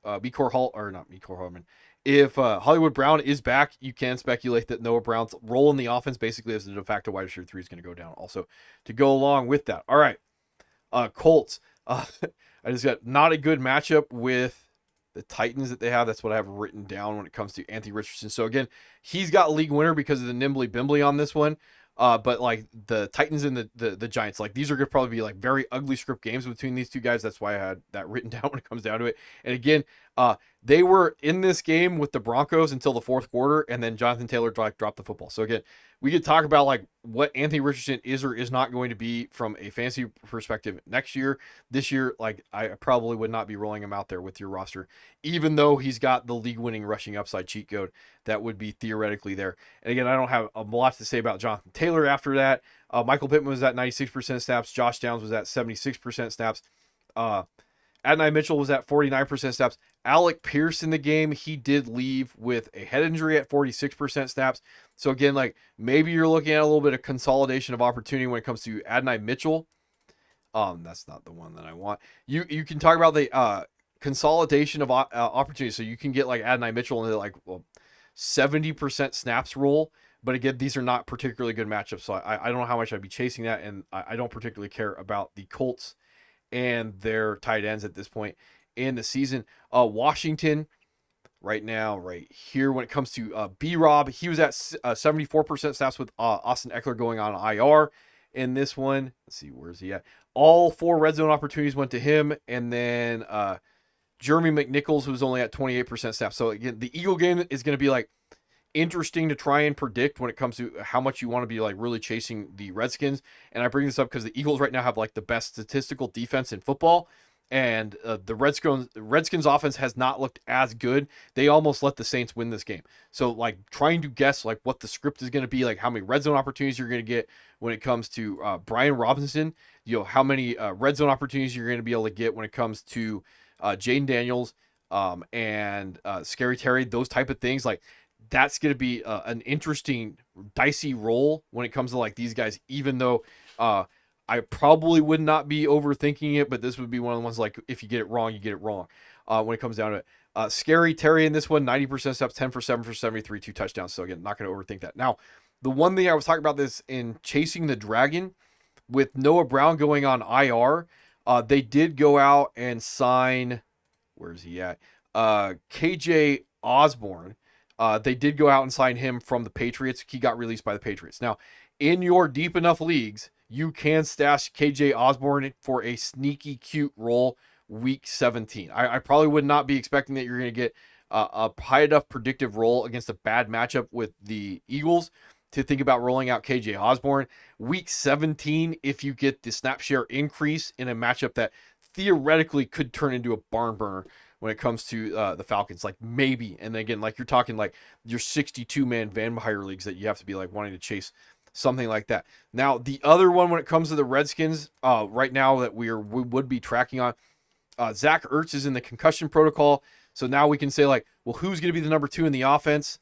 if Hollywood Brown is back, you can speculate that Noah Brown's role in the offense, basically as the de facto wide receiver 3, is going to go down. Also, to go along with that, all right, Colts. I just got not a good matchup with the Titans that they have. That's what I have written down when it comes to Anthony Richardson. So again, he's got league winner because of the nimbly bimbly on this one. But like the Titans and the Giants, like these are going to probably be like very ugly script games between these two guys. That's why I had that written down when it comes down to it. And again, they were in this game with the Broncos until the fourth quarter, and then Jonathan Taylor dropped the football. So again, we could talk about like what Anthony Richardson is or is not going to be from a fantasy perspective next year. This year, like I probably would not be rolling him out there with your roster, even though he's got the league-winning rushing upside cheat code that would be theoretically there. And again, I don't have a lot to say about Jonathan Taylor after that. Michael Pittman was at 96% snaps. Josh Downs was at 76% snaps. Adonai Mitchell was at 49% snaps. Alec Pierce in the game, he did leave with a head injury at 46% snaps. So again, like maybe you're looking at a little bit of consolidation of opportunity when it comes to Adonai Mitchell. That's not the one that I want. You can talk about the consolidation of opportunity. So you can get like Adonai Mitchell into like 70% snaps role. But again, these are not particularly good matchups. So I don't know how much I'd be chasing that. And I don't particularly care about the Colts and their tight ends at this point in the season. Washington right now, right here, when it comes to B-Rob, he was at 74% snaps with Austin Eckler going on IR in this one. Let's see, where's he at? All 4 red zone opportunities went to him, and then Jeremy McNichols, who's only at 28% snaps. So again, the Eagle game is going to be like interesting to try and predict when it comes to how much you want to be like really chasing the Redskins. And I bring this up because the Eagles right now have like the best statistical defense in football, and the Redskins offense has not looked as good. They almost let the Saints win this game. So like trying to guess like what the script is going to be, like how many red zone opportunities you're going to get when it comes to Brian Robinson, how many red zone opportunities you're going to be able to get when it comes to Jaden Daniels and Scary Terry, those type of things. Like that's going to be an interesting dicey role when it comes to like these guys, even though I probably would not be overthinking it, but this would be one of the ones like if you get it wrong, you get it wrong when it comes down to it. Scary Terry in this one, 90% steps, 10 for 7 for 73, 2 touchdowns. So again, not going to overthink that. Now, the one thing I was talking about this in Chasing the Dragon with Noah Brown going on IR, they did go out and sign, where's he at? KJ Osborne. They did go out and sign him from the Patriots. He got released by the Patriots. Now, in your deep enough leagues, you can stash KJ Osborne for a sneaky cute role week 17. I probably would not be expecting that you're going to get a high enough predictive role against a bad matchup with the Eagles to think about rolling out KJ Osborne. Week 17, if you get the snap share increase in a matchup that theoretically could turn into a barn burner when it comes to the Falcons, like maybe. And again, like you're talking like your 62-man vampire leagues that you have to be like wanting to chase something like that. Now, the other one when it comes to the Redskins right now that we would be tracking on, Zach Ertz is in the concussion protocol. So now we can say like, well, who's going to be the number 2 in the offense?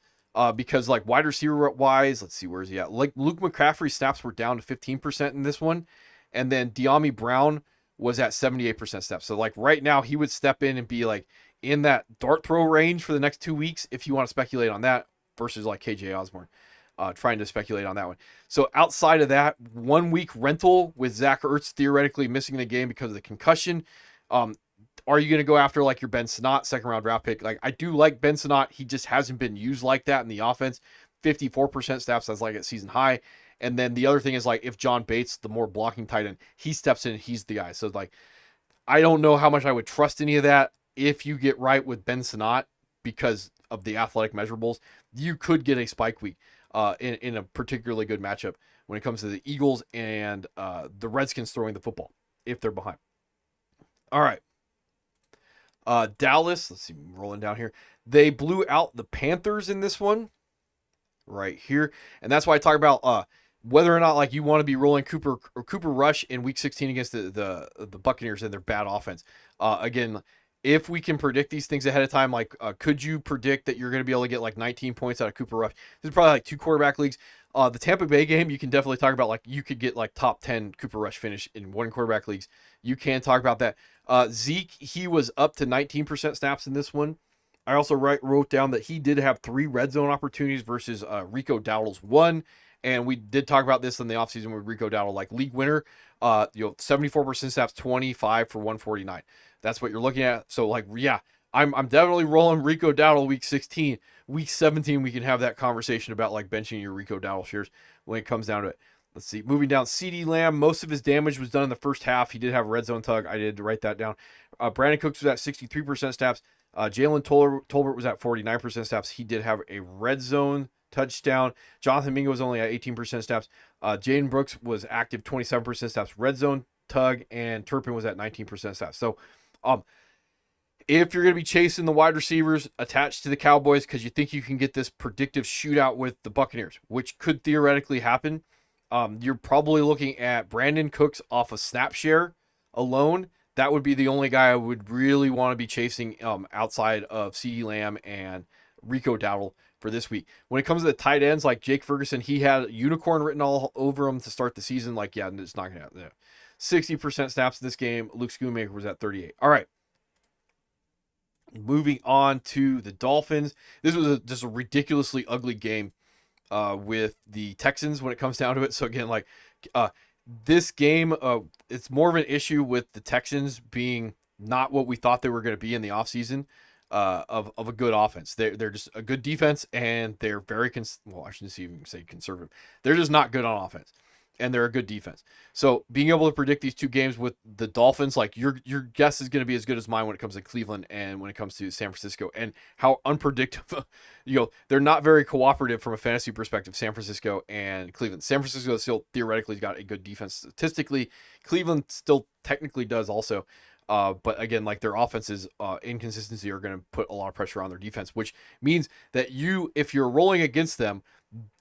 Because like wide receiver wise, let's see, where is he at? Like Luke McCaffrey's snaps were down to 15% in this one. And then De'Ami Brown was at 78% snaps. So like right now he would step in and be like in that dart throw range for the next 2 weeks if you want to speculate on that versus like KJ Osborne. Trying to speculate on that one. So outside of that, 1 week rental with Zach Ertz theoretically missing the game because of the concussion. Are you going to go after like your Ben Sinnott 2nd round draft pick? Like I do like Ben Sinnott. He just hasn't been used like that in the offense. 54% snaps, that's like at season high. And then the other thing is like if John Bates, the more blocking tight end, he steps in, he's the guy. So like I don't know how much I would trust any of that if you get right with Ben Sinnott because of the athletic measurables. You could get a spike week in a particularly good matchup when it comes to the Eagles and the Redskins throwing the football if they're behind. All right. Dallas, let's see, rolling down here. They blew out the Panthers in this one right here. And that's why I talk about whether or not like you want to be rolling Cooper Rush in week 16 against the Buccaneers and their bad offense. Again, if we can predict these things ahead of time, like could you predict that you're going to be able to get like 19 points out of Cooper Rush? This is probably like 2 quarterback leagues. The Tampa Bay game, you can definitely talk about, like, you could get like top 10 Cooper Rush finish in 1 quarterback leagues. You can talk about that. Zeke, he was up to 19% snaps in this one. I also wrote down that he did have 3 red zone opportunities versus Rico Dowdle's 1. And we did talk about this in the offseason with Rico Dowdle, like league winner, 74% snaps, 25 for 149. That's what you're looking at. So, like, yeah, I'm definitely rolling Rico Dowdle week 16. Week 17, we can have that conversation about like benching your Rico Dowdle shares when it comes down to it. Let's see. Moving down, CeeDee Lamb, most of his damage was done in the first half. He did have a red zone tug. I did write that down. Brandon Cooks was at 63% snaps. Jalen Tolbert was at 49% snaps. He did have a red zone touchdown. Jonathan Mingo was only at 18% snaps. Jaden Brooks was active 27% snaps, red zone tug, and Turpin was at 19% snaps. So, if you're going to be chasing the wide receivers attached to the Cowboys because you think you can get this predictive shootout with the Buccaneers, which could theoretically happen, you're probably looking at Brandon Cooks off a snap share alone. That would be the only guy I would really want to be chasing outside of CeeDee Lamb and Rico Dowdle for this week. When it comes to the tight ends, like Jake Ferguson, he had unicorn written all over him to start the season. Like, yeah, it's not going to happen. 60% snaps in this game. Luke Schoonmaker was at 38. All right. Moving on to the Dolphins. This was just a ridiculously ugly game with the Texans when it comes down to it. So again, like this game, it's more of an issue with the Texans being not what we thought they were going to be in the offseason of a good offense. They're just a good defense, and they're very I shouldn't even say conservative. They're just not good on offense, and they're a good defense. So being able to predict these 2 games with the Dolphins, like your guess is going to be as good as mine when it comes to Cleveland and when it comes to San Francisco, and how unpredictable, they're not very cooperative from a fantasy perspective, San Francisco and Cleveland. San Francisco still theoretically got a good defense statistically. Cleveland still technically does also. But again, like their offenses inconsistency are going to put a lot of pressure on their defense, which means that if you're rolling against them,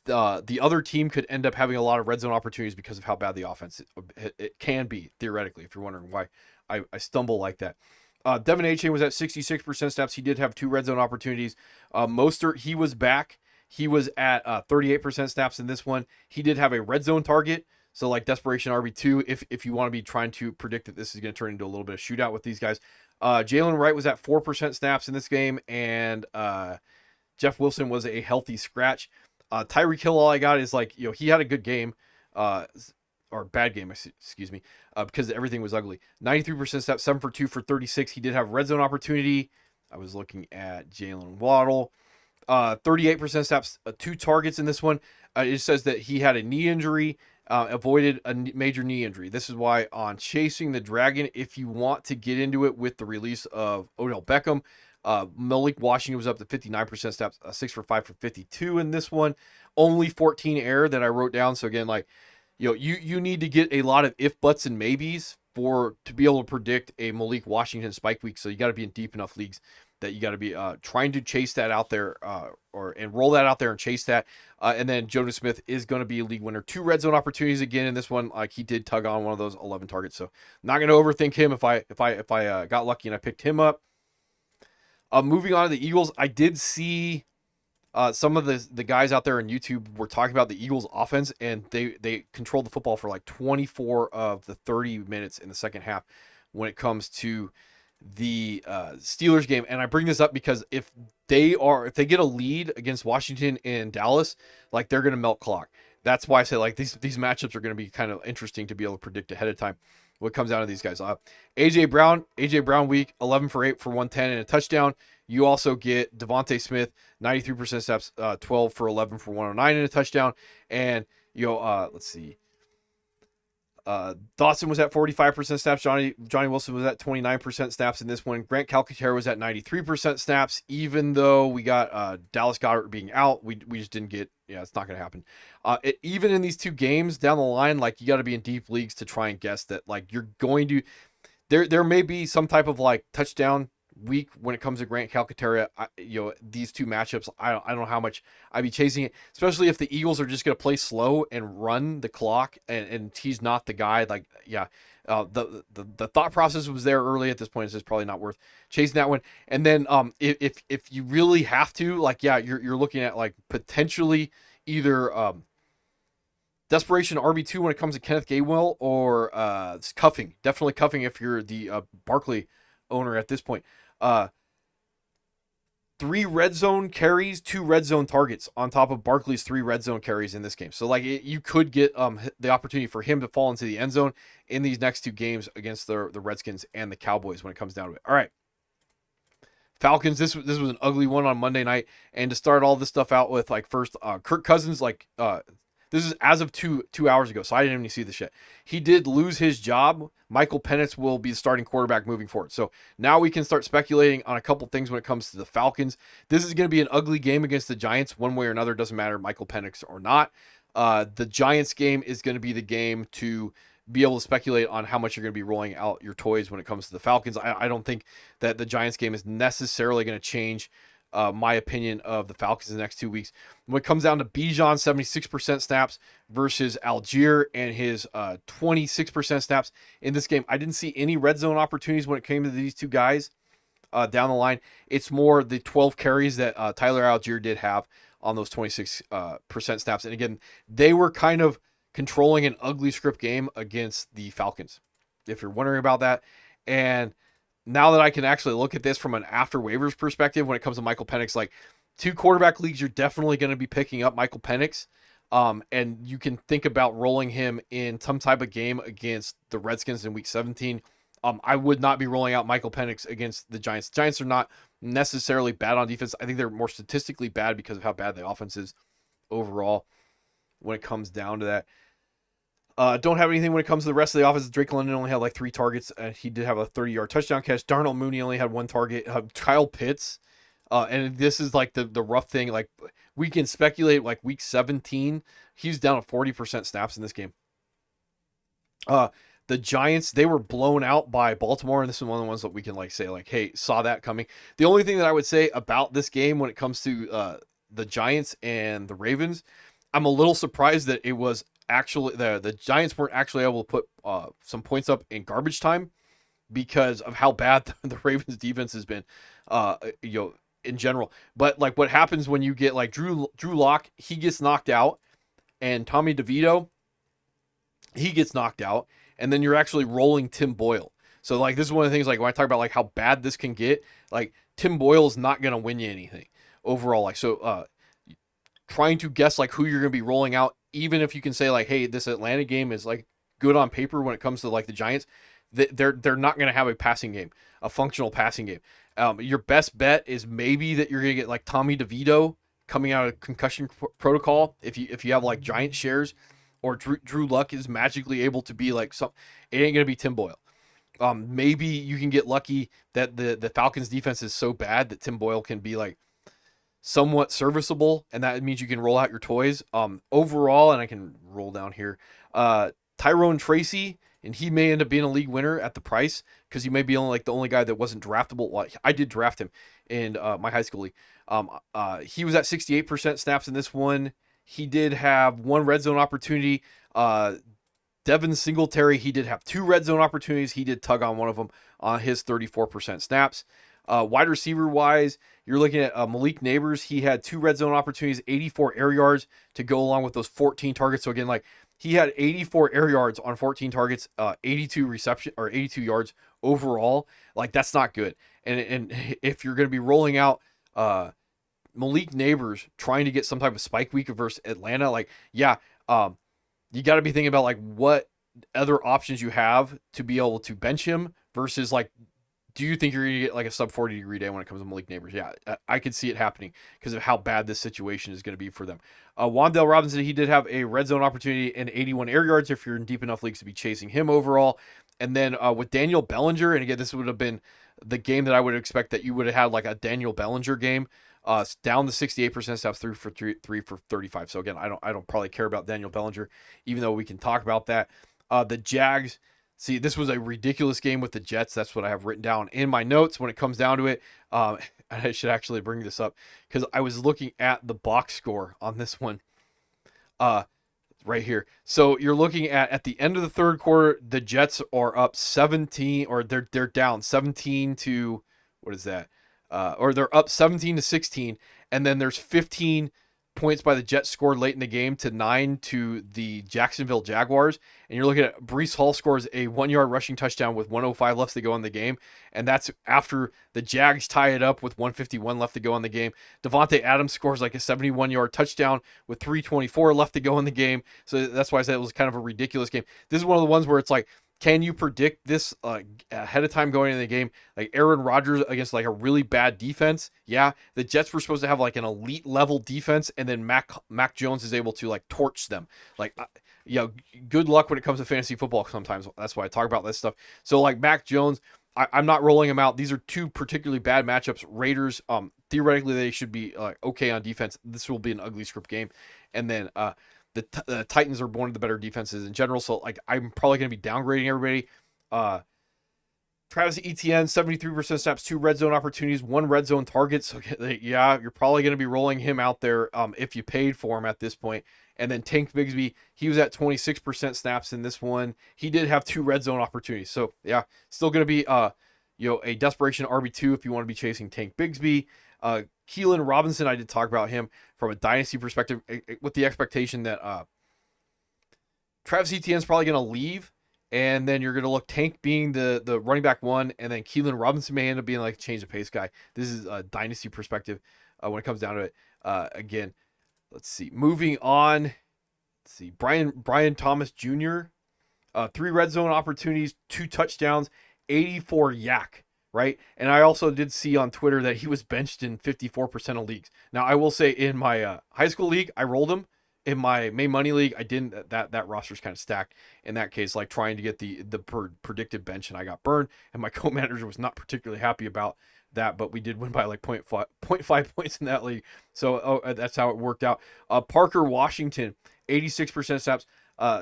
the other team could end up having a lot of red zone opportunities because of how bad the offense it can be, theoretically, if you're wondering why I stumble like that. Devin Achane was at 66% snaps. He did have 2 red zone opportunities. Mostert, he was back. He was at 38% snaps in this one. He did have a red zone target. So like desperation RB2, if you want to be trying to predict that this is going to turn into a little bit of shootout with these guys. Jalen Wright was at 4% snaps in this game, and Jeff Wilson was a healthy scratch. Tyreek Hill, all I got is like, he had a good game, or bad game, excuse me, because everything was ugly. 93% snaps, 7 for 2 for 36. He did have red zone opportunity. I was looking at Jalen Waddle. 38% snaps, 2 targets in this one. It says that he had a knee injury. Avoided a major knee injury. This is why on Chasing the Dragon, if you want to get into it with the release of Odell Beckham, Malik Washington was up to 59% snaps, 6 for 5 for 52 in this one. Only 14 air that I wrote down. So again, like, you need to get a lot of if, buts, and maybes to be able to predict a Malik Washington spike week. So you got to be in deep enough leagues that you got to be trying to chase that out there and roll that out there and chase that. And then Jonas Smith is going to be a league winner. 2 red zone opportunities again in this one. Like, he did tug on one of those 11 targets. So not going to overthink him if I got lucky and I picked him up. Moving on to the Eagles, I did see some of the guys out there on YouTube were talking about the Eagles offense, and they controlled the football for like 24 of the 30 minutes in the second half when it comes to the Steelers game. And I bring this up because if they get a lead against Washington and Dallas, like, they're going to melt clock. That's why I say, like, these matchups are going to be kind of interesting to be able to predict ahead of time what comes down to these guys. AJ Brown week 11 for 8 for 110 and a touchdown. You also get Devontae Smith, 93% snaps, 12 for 11 for 109 and a touchdown. And let's see. Dawson was at 45% snaps. Johnny Wilson was at 29% snaps in this one. Grant Calcaterra was at 93% snaps, even though we got Dallas Goedert being out. We just didn't get, it's not going to happen. Even in these 2 games down the line, like, you got to be in deep leagues to try and guess that, like, you're going to, there may be some type of like touchdown week when it comes to Grant Calcaterra. These 2 matchups, I don't know how much I'd be chasing it, especially if the Eagles are just going to play slow and run the clock, and he's not the guy. Like, The thought process was there early. At this point, it's just probably not worth chasing that one. And then if you really have to, like, yeah, you're looking at like potentially either desperation RB2 when it comes to Kenneth Gainwell, or it's cuffing. Definitely cuffing if you're the Barkley owner at this point. 3 red zone carries, 2 red zone targets on top of Barkley's 3 red zone carries in this game. So like you could get the opportunity for him to fall into the end zone in these next 2 games against the Redskins and the Cowboys when it comes down to it. All right. Falcons, this was an ugly one on Monday night. And to start all this stuff out with, like, first, Kirk Cousins, like, this is as of two hours ago, so I didn't even see this yet. He did lose his job. Michael Penix will be the starting quarterback moving forward. So now we can start speculating on a couple things when it comes to the Falcons. This is going to be an ugly game against the Giants, one way or another. Doesn't matter, Michael Penix or not. The Giants game is going to be the game to be able to speculate on how much you're going to be rolling out your toys when it comes to the Falcons. I don't think that the Giants game is necessarily going to change my opinion of the Falcons in the next 2 weeks. When it comes down to Bijan, 76% snaps versus Algier and his 26% snaps in this game, I didn't see any red zone opportunities when it came to these 2 guys down the line. It's more the 12 carries that Tyler Algier did have on those 26% snaps. And again, they were kind of controlling an ugly script game against the Falcons, if you're wondering about that. And now that I can actually look at this from an after waivers perspective when it comes to Michael Penix, like 2 quarterback leagues, you're definitely going to be picking up Michael Penix. And you can think about rolling him in some type of game against the Redskins in week 17. I would not be rolling out Michael Penix against the Giants. The Giants are not necessarily bad on defense. I think they're more statistically bad because of how bad the offense is overall when it comes down to that. Don't have anything when it comes to the rest of the offense. Drake London only had like 3 targets. He did have a 30-yard touchdown catch. Darnell Mooney only had 1 target. Kyle Pitts, and this is like the rough thing. Like, we can speculate like week 17, he's down to 40% snaps in this game. The Giants, they were blown out by Baltimore, and this is one of the ones that we can like say like, hey, saw that coming. The only thing that I would say about this game when it comes to the Giants and the Ravens, I'm a little surprised that it was actually the Giants weren't actually able to put some points up in garbage time because of how bad the Ravens defense has been, in general. But like, what happens when you get like Drew Lock, he gets knocked out, and Tommy DeVito, he gets knocked out, and then you're actually rolling Tim Boyle. So like, this is one of the things, like, when I talk about like how bad this can get, like, Tim Boyle is not going to win you anything overall. Like, so trying to guess like who you're going to be rolling out, even if you can say like, hey, this Atlanta game is like good on paper when it comes to like the Giants, they're not going to have a passing game, a functional passing game. Your best bet is maybe that you're going to get like Tommy DeVito coming out of concussion protocol if you have like Giant shares, or Drew Luck is magically able to be like some. It ain't going to be Tim Boyle. Maybe you can get lucky that the Falcons defense is so bad that Tim Boyle can be like somewhat serviceable, and that means you can roll out your toys. Overall, and I can roll down here, Tyrone Tracy, and he may end up being a league winner at the price because he may be only like the only guy that wasn't draftable. Well, I did draft him in my high school league. He was at 68% snaps in this one. He did have 1 red zone opportunity. Devin Singletary, he did have 2 red zone opportunities. He did tug on one of them on his 34% snaps. Wide receiver wise, you're looking at Malik Neighbors. He had 2 red zone opportunities, 84 air yards to go along with those 14 targets. So again, like, he had 84 air yards on 14 targets, 82 reception or 82 yards overall. Like, that's not good. And if you're going to be rolling out Malik Neighbors trying to get some type of spike week versus Atlanta, like, yeah, you got to be thinking about like what other options you have to be able to bench him versus like, do you think you're going to get like a sub 40 degree day when it comes to Malik Neighbors? Yeah, I could see it happening because of how bad this situation is going to be for them. Wan'Dale Robinson, he did have a red zone opportunity and 81 air yards if you're in deep enough leagues to be chasing him overall. And then with Daniel Bellinger, and again, this would have been the game that I would expect that you would have had like a Daniel Bellinger game, down to 68% snaps, 3 for 35. So again, I don't probably care about Daniel Bellinger, even though we can talk about that. The Jags, see, this was a ridiculous game with the Jets. That's what I have written down in my notes when it comes down to it. I should actually bring this up because I was looking at the box score on this one. right here. So you're looking at the end of the third quarter, the Jets are up 17, or they're down 17 to, what is that? Or they're up 17 to 16, and then there's 15 points by the Jets scored late in the game to 9 to the Jacksonville Jaguars. And you're looking at Breece Hall scores a 1-yard rushing touchdown with 105 left to go in the game, and that's after the Jags tie it up with 151 left to go in the game. Devontae Adams scores like a 71-yard touchdown with 3:24 left to go in the game. So that's why I said it was kind of a ridiculous game. This is one of the ones where it's like, can you predict this ahead of time going into the game? Like Aaron Rodgers against like a really bad defense. Yeah, the Jets were supposed to have like an elite level defense, and then Mac Jones is able to like torch them. Like, good luck when it comes to fantasy football sometimes. That's why I talk about this stuff. So like Mac Jones, I'm not rolling him out. These are two particularly bad matchups. Raiders, theoretically they should be okay on defense. This will be an ugly script game, and then the Titans are one of the better defenses in general. So like I'm probably going to be downgrading everybody. Travis Etienne, 73% snaps, 2 red zone opportunities, 1 red zone target. So yeah, you're probably going to be rolling him out there if you paid for him at this point. And then Tank Bigsby, he was at 26% snaps in this one. He did have 2 red zone opportunities. So yeah, still going to be a desperation RB2 if you want to be chasing Tank Bigsby. Keelan Robinson, I did talk about him from a dynasty perspective with the expectation that Travis Etienne's probably going to leave, and then you're going to look Tank being the running back 1, and then Keelan Robinson may end up being like a change of pace guy. This is a dynasty perspective when it comes down to it. Again, let's see. Moving on. Let's see. Brian Thomas Jr., 3 red zone opportunities, 2 touchdowns, 84 yak. Right. And I also did see on Twitter that he was benched in 54% of leagues. Now, I will say in my high school league, I rolled him. In my main money league, I didn't. That roster's kind of stacked in that case, like trying to get the predicted bench, and I got burned. And my co-manager was not particularly happy about that, but we did win by like 0.5 points in that league. So that's how it worked out. Parker Washington, 86% snaps.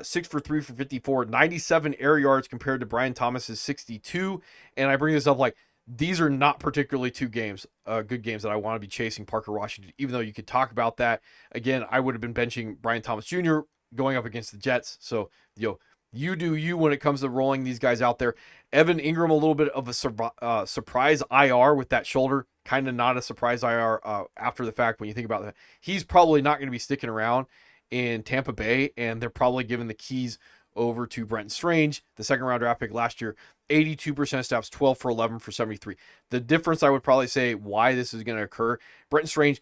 6 for 3 for 54, 97 air yards compared to Brian Thomas's 62. And I bring this up like, these are not particularly good games that I want to be chasing Parker Washington, even though you could talk about that. Again, I would have been benching Brian Thomas Jr. going up against the Jets. So, you do you when it comes to rolling these guys out there. Evan Ingram, a little bit of a surprise IR with that shoulder. Kind of not a surprise IR after the fact when you think about that. He's probably not going to be sticking around in Tampa Bay, and they're probably giving the keys over to Brenton Strange, the second round draft pick last year. 82% snaps, 12 for 11 for 73. The difference, I would probably say why this is going to occur, Brenton Strange,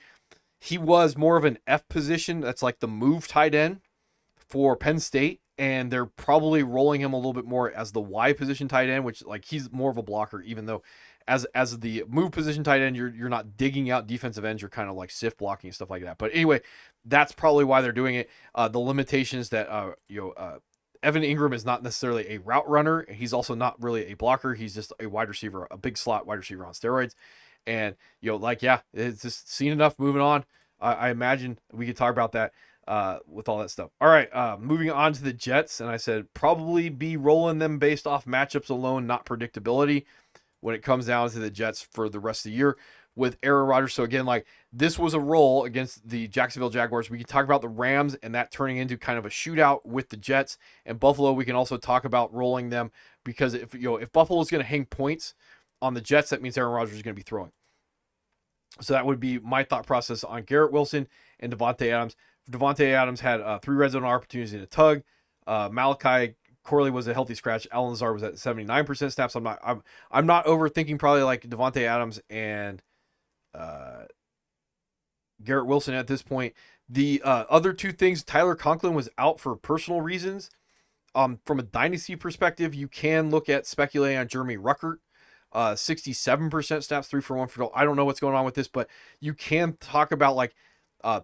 he was more of an F position. That's like the move tight end for Penn State, and they're probably rolling him a little bit more as the Y position tight end, which like he's more of a blocker, even though as the move position tight end, you're not digging out defensive ends, you're kind of like sift blocking and stuff like that. But anyway, that's probably why they're doing it. The limitations that Evan Ingram is not necessarily a route runner. He's also not really a blocker. He's just a wide receiver, a big slot wide receiver on steroids. And it's just seen enough. Moving on. I imagine we could talk about that with all that stuff. All right, moving on to the Jets, and I said probably be rolling them based off matchups alone, not predictability, when it comes down to the Jets for the rest of the year with Aaron Rodgers. So again, like this was a roll against the Jacksonville Jaguars. We can talk about the Rams and that turning into kind of a shootout with the Jets and Buffalo. We can also talk about rolling them because if Buffalo is going to hang points on the Jets, that means Aaron Rodgers is going to be throwing. So that would be my thought process on Garrett Wilson and Devontae Adams. Devontae Adams had 3 red zone opportunities in a tug. Malachi Corley was a healthy scratch. Alan Lazar was at 79% snaps. I'm not overthinking probably like Devontae Adams and Garrett Wilson at this point. The other 2 things, Tyler Conklin was out for personal reasons. From a dynasty perspective, you can look at speculating on Jeremy Ruckert. 67% snaps, 3 for 1 for goal. I don't know what's going on with this, but you can talk about like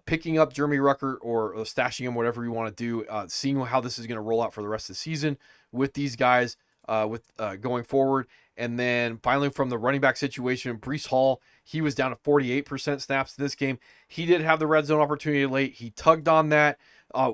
picking up Jeremy Ruckert or stashing him, whatever you want to do, seeing how this is going to roll out for the rest of the season with these guys going forward. And then finally from the running back situation, Breece Hall, he was down to 48% snaps in this game. He did have the red zone opportunity late. He tugged on that,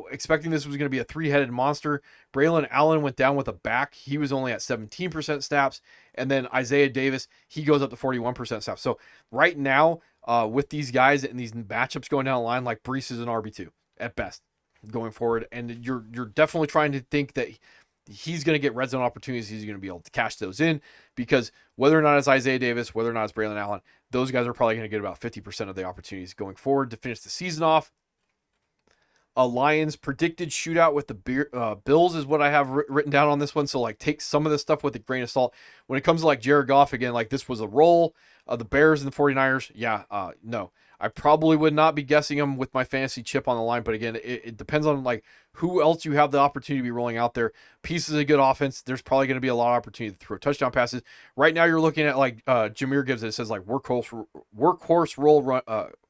expecting this was going to be a 3-headed monster. Braylon Allen went down with a back. He was only at 17% snaps. And then Isaiah Davis, he goes up to 41% snaps. So right now, with these guys and these matchups going down the line, like Breece is an RB2 at best. going forward, and you're definitely trying to think that he's going to get red zone opportunities. He's going to be able to cash those in, because whether or not it's Isaiah Davis, whether or not it's Braylon Allen, those guys are probably going to get about 50% of the opportunities going forward to finish the season off. A Lions predicted shootout with the Bills is what I have written down on this one. So like, take some of this stuff with a grain of salt. When it comes to like Jared Goff, again, like this was a roll. The Bears and the 49ers, no. I probably would not be guessing them with my fantasy chip on the line, but again, it depends on like who else you have the opportunity to be rolling out there. Pieces of good offense, there's probably going to be a lot of opportunity to throw touchdown passes. Right now, you're looking at like Jameer Gibbs. It says like workhorse roll run,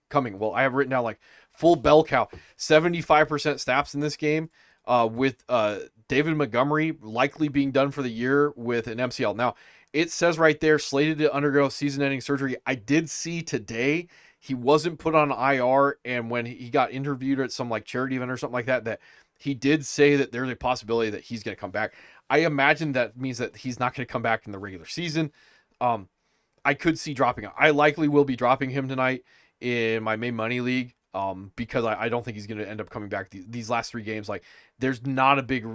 coming. Well, I have written down like full bell cow, 75% snaps in this game, with David Montgomery likely being done for the year with an MCL. Now, it says right there, slated to undergo season-ending surgery. I did see today he wasn't put on IR, and when he got interviewed at some like charity event or something like that, that he did say that there's a possibility that he's going to come back. I imagine that means that he's not going to come back in the regular season. I could see dropping him. I likely will be dropping him tonight in my main money league, because I don't think he's going to end up coming back these last 3 games. Like, there's not a big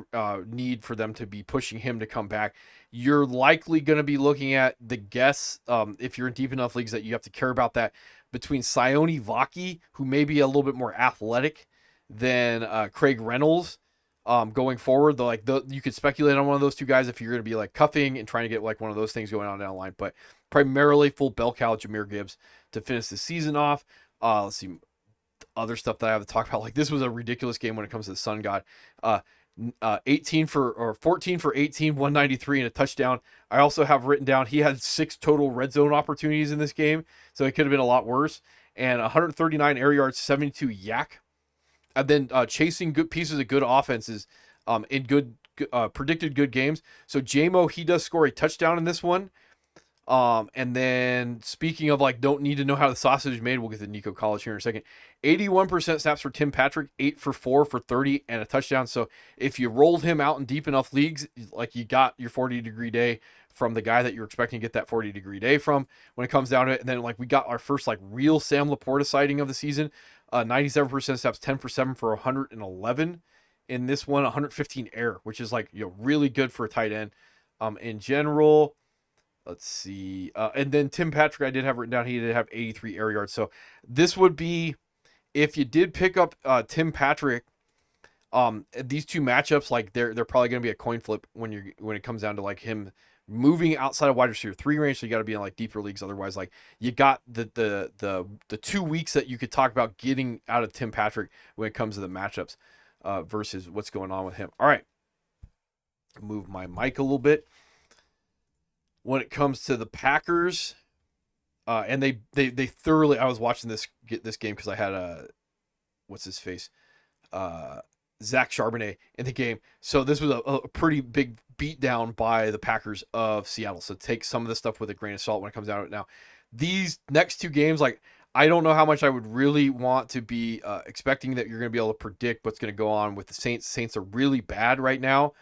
need for them to be pushing him to come back. You're likely going to be looking at the guess, if you're in deep enough leagues that you have to care about that, between Sione Vaki, who may be a little bit more athletic than Craig Reynolds, going forward. Though, like, you could speculate on one of those 2 guys if you're going to be like cuffing and trying to get like one of those things going on down the line. But primarily full bell cow Jameer Gibbs to finish the season off. Let's see other stuff that I have to talk about. Like, this was a ridiculous game when it comes to the Sun God. 14 for 18, 193 and a touchdown. I also have written down he had 6 total red zone opportunities in this game, so it could have been a lot worse. And 139 air yards, 72 yak. And then chasing good pieces of good offenses, in good predicted good games. So JMO, he does score a touchdown in this one. And then speaking of like, don't need to know how the sausage is made, we'll get to Nico College here in a second. 81% snaps for Tim Patrick, 8 for 4 for 30 and a touchdown. So if you rolled him out in deep enough leagues, like, you got your 40-degree day from the guy that you're expecting to get that 40-degree day from when it comes down to it. And then like, we got our first like real Sam Laporta sighting of the season. 97% snaps, 10 for 7 for 111 in this one, 115 air, which is like, really good for a tight end. In general, let's see. And then Tim Patrick, I did have written down, he did have 83 air yards. So this would be, if you did pick up Tim Patrick, these 2 matchups, like they're probably going to be a coin flip when it comes down to like him moving outside of wide receiver 3 range. So you got to be in like deeper leagues. Otherwise, like, you got the 2 weeks that you could talk about getting out of Tim Patrick when it comes to the matchups, versus what's going on with him. All right. Move my mic a little bit. When it comes to the Packers, and they thoroughly, I was watching this game because I had what's his face, Zach Charbonnet in the game. So this was a pretty big beatdown by the Packers of Seattle. So take some of the stuff with a grain of salt when it comes down to it. Now, these next 2 games, like, I don't know how much I would really want to be expecting that you're going to be able to predict what's going to go on with the Saints. Saints are really bad right now.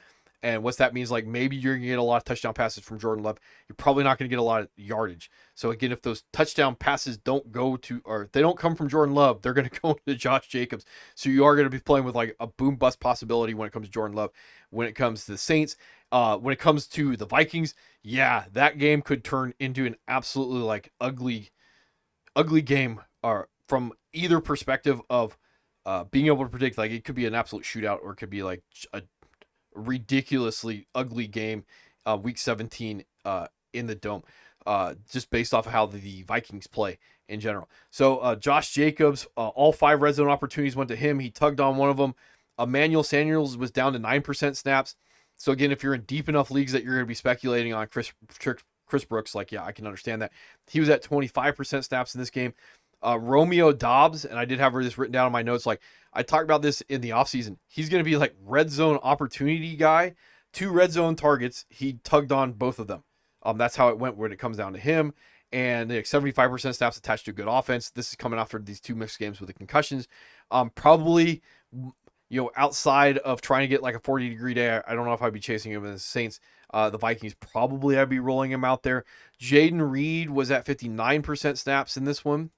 And what that means, like, maybe you're going to get a lot of touchdown passes from Jordan Love. You're probably not going to get a lot of yardage. So, again, if those touchdown passes don't go to, or if they don't come from Jordan Love, they're going to go to Josh Jacobs. So, you are going to be playing with, like, a boom-bust possibility when it comes to Jordan Love. When it comes to the Saints, when it comes to the Vikings, yeah, that game could turn into an absolutely, like, ugly game, from either perspective of being able to predict. Like, it could be an absolute shootout, or it could be, like, a ridiculously ugly game, week 17 in the Dome, just based off of how the Vikings play in general. So Josh Jacobs, all 5 red zone opportunities went to him. He tugged on one of them. Emmanuel Samuels was down to 9% snaps. So again, if you're in deep enough leagues that you're going to be speculating on Chris Brooks, like, yeah, I can understand that. He was at 25% snaps in this game. Romeo Dobbs, and I did have this written down in my notes, like, I talked about this in the offseason. He's going to be like red zone opportunity guy. 2 red zone targets. He tugged on both of them. That's how it went when it comes down to him. And like 75% snaps attached to a good offense. This is coming after these 2 mixed games with the concussions. Probably, outside of trying to get like a 40-degree day, I don't know if I'd be chasing him in the Saints. The Vikings, probably I'd be rolling him out there. Jaden Reed was at 59% snaps in this one.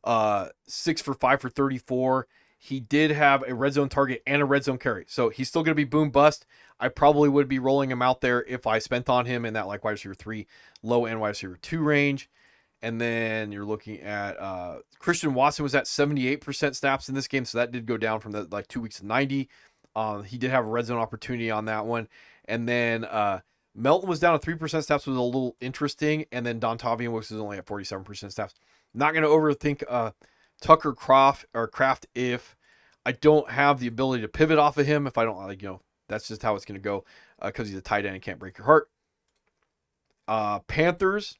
6 for 5 for 34. He did have a red zone target and a red zone carry. So he's still going to be boom bust. I probably would be rolling him out there if I spent on him in that like wide receiver 3, low end wide receiver 2 range. And then you're looking at Christian Watson was at 78% snaps in this game. So that did go down from the like 2 weeks to 90. He did have a red zone opportunity on that one. And then Melton was down to 3% snaps, was a little interesting. And then Dontavian was only at 47% snaps. Not going to overthink Tucker Kraft if I don't have the ability to pivot off of him. If I don't like, that's just how it's going to go because he's a tight end and can't break your heart. Panthers,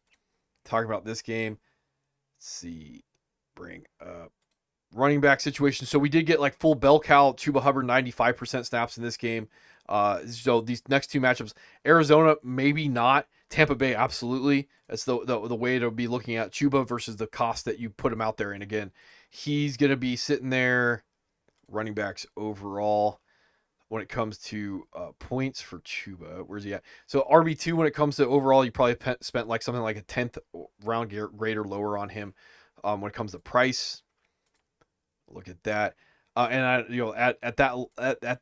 talk about this game. Let's see, bring up running back situation. So we did get like full bell cow, Chuba Hubbard, 95% snaps in this game. So these next two matchups, Arizona, maybe not. Tampa Bay, absolutely. That's the way to be looking at Chuba versus the cost that you put him out there. And again, he's going to be sitting there, running backs overall, when it comes to points for Chuba. Where's he at? So RB2, when it comes to overall, you probably spent like something like a 10th round grade or lower on him. When it comes to price, look at that. And at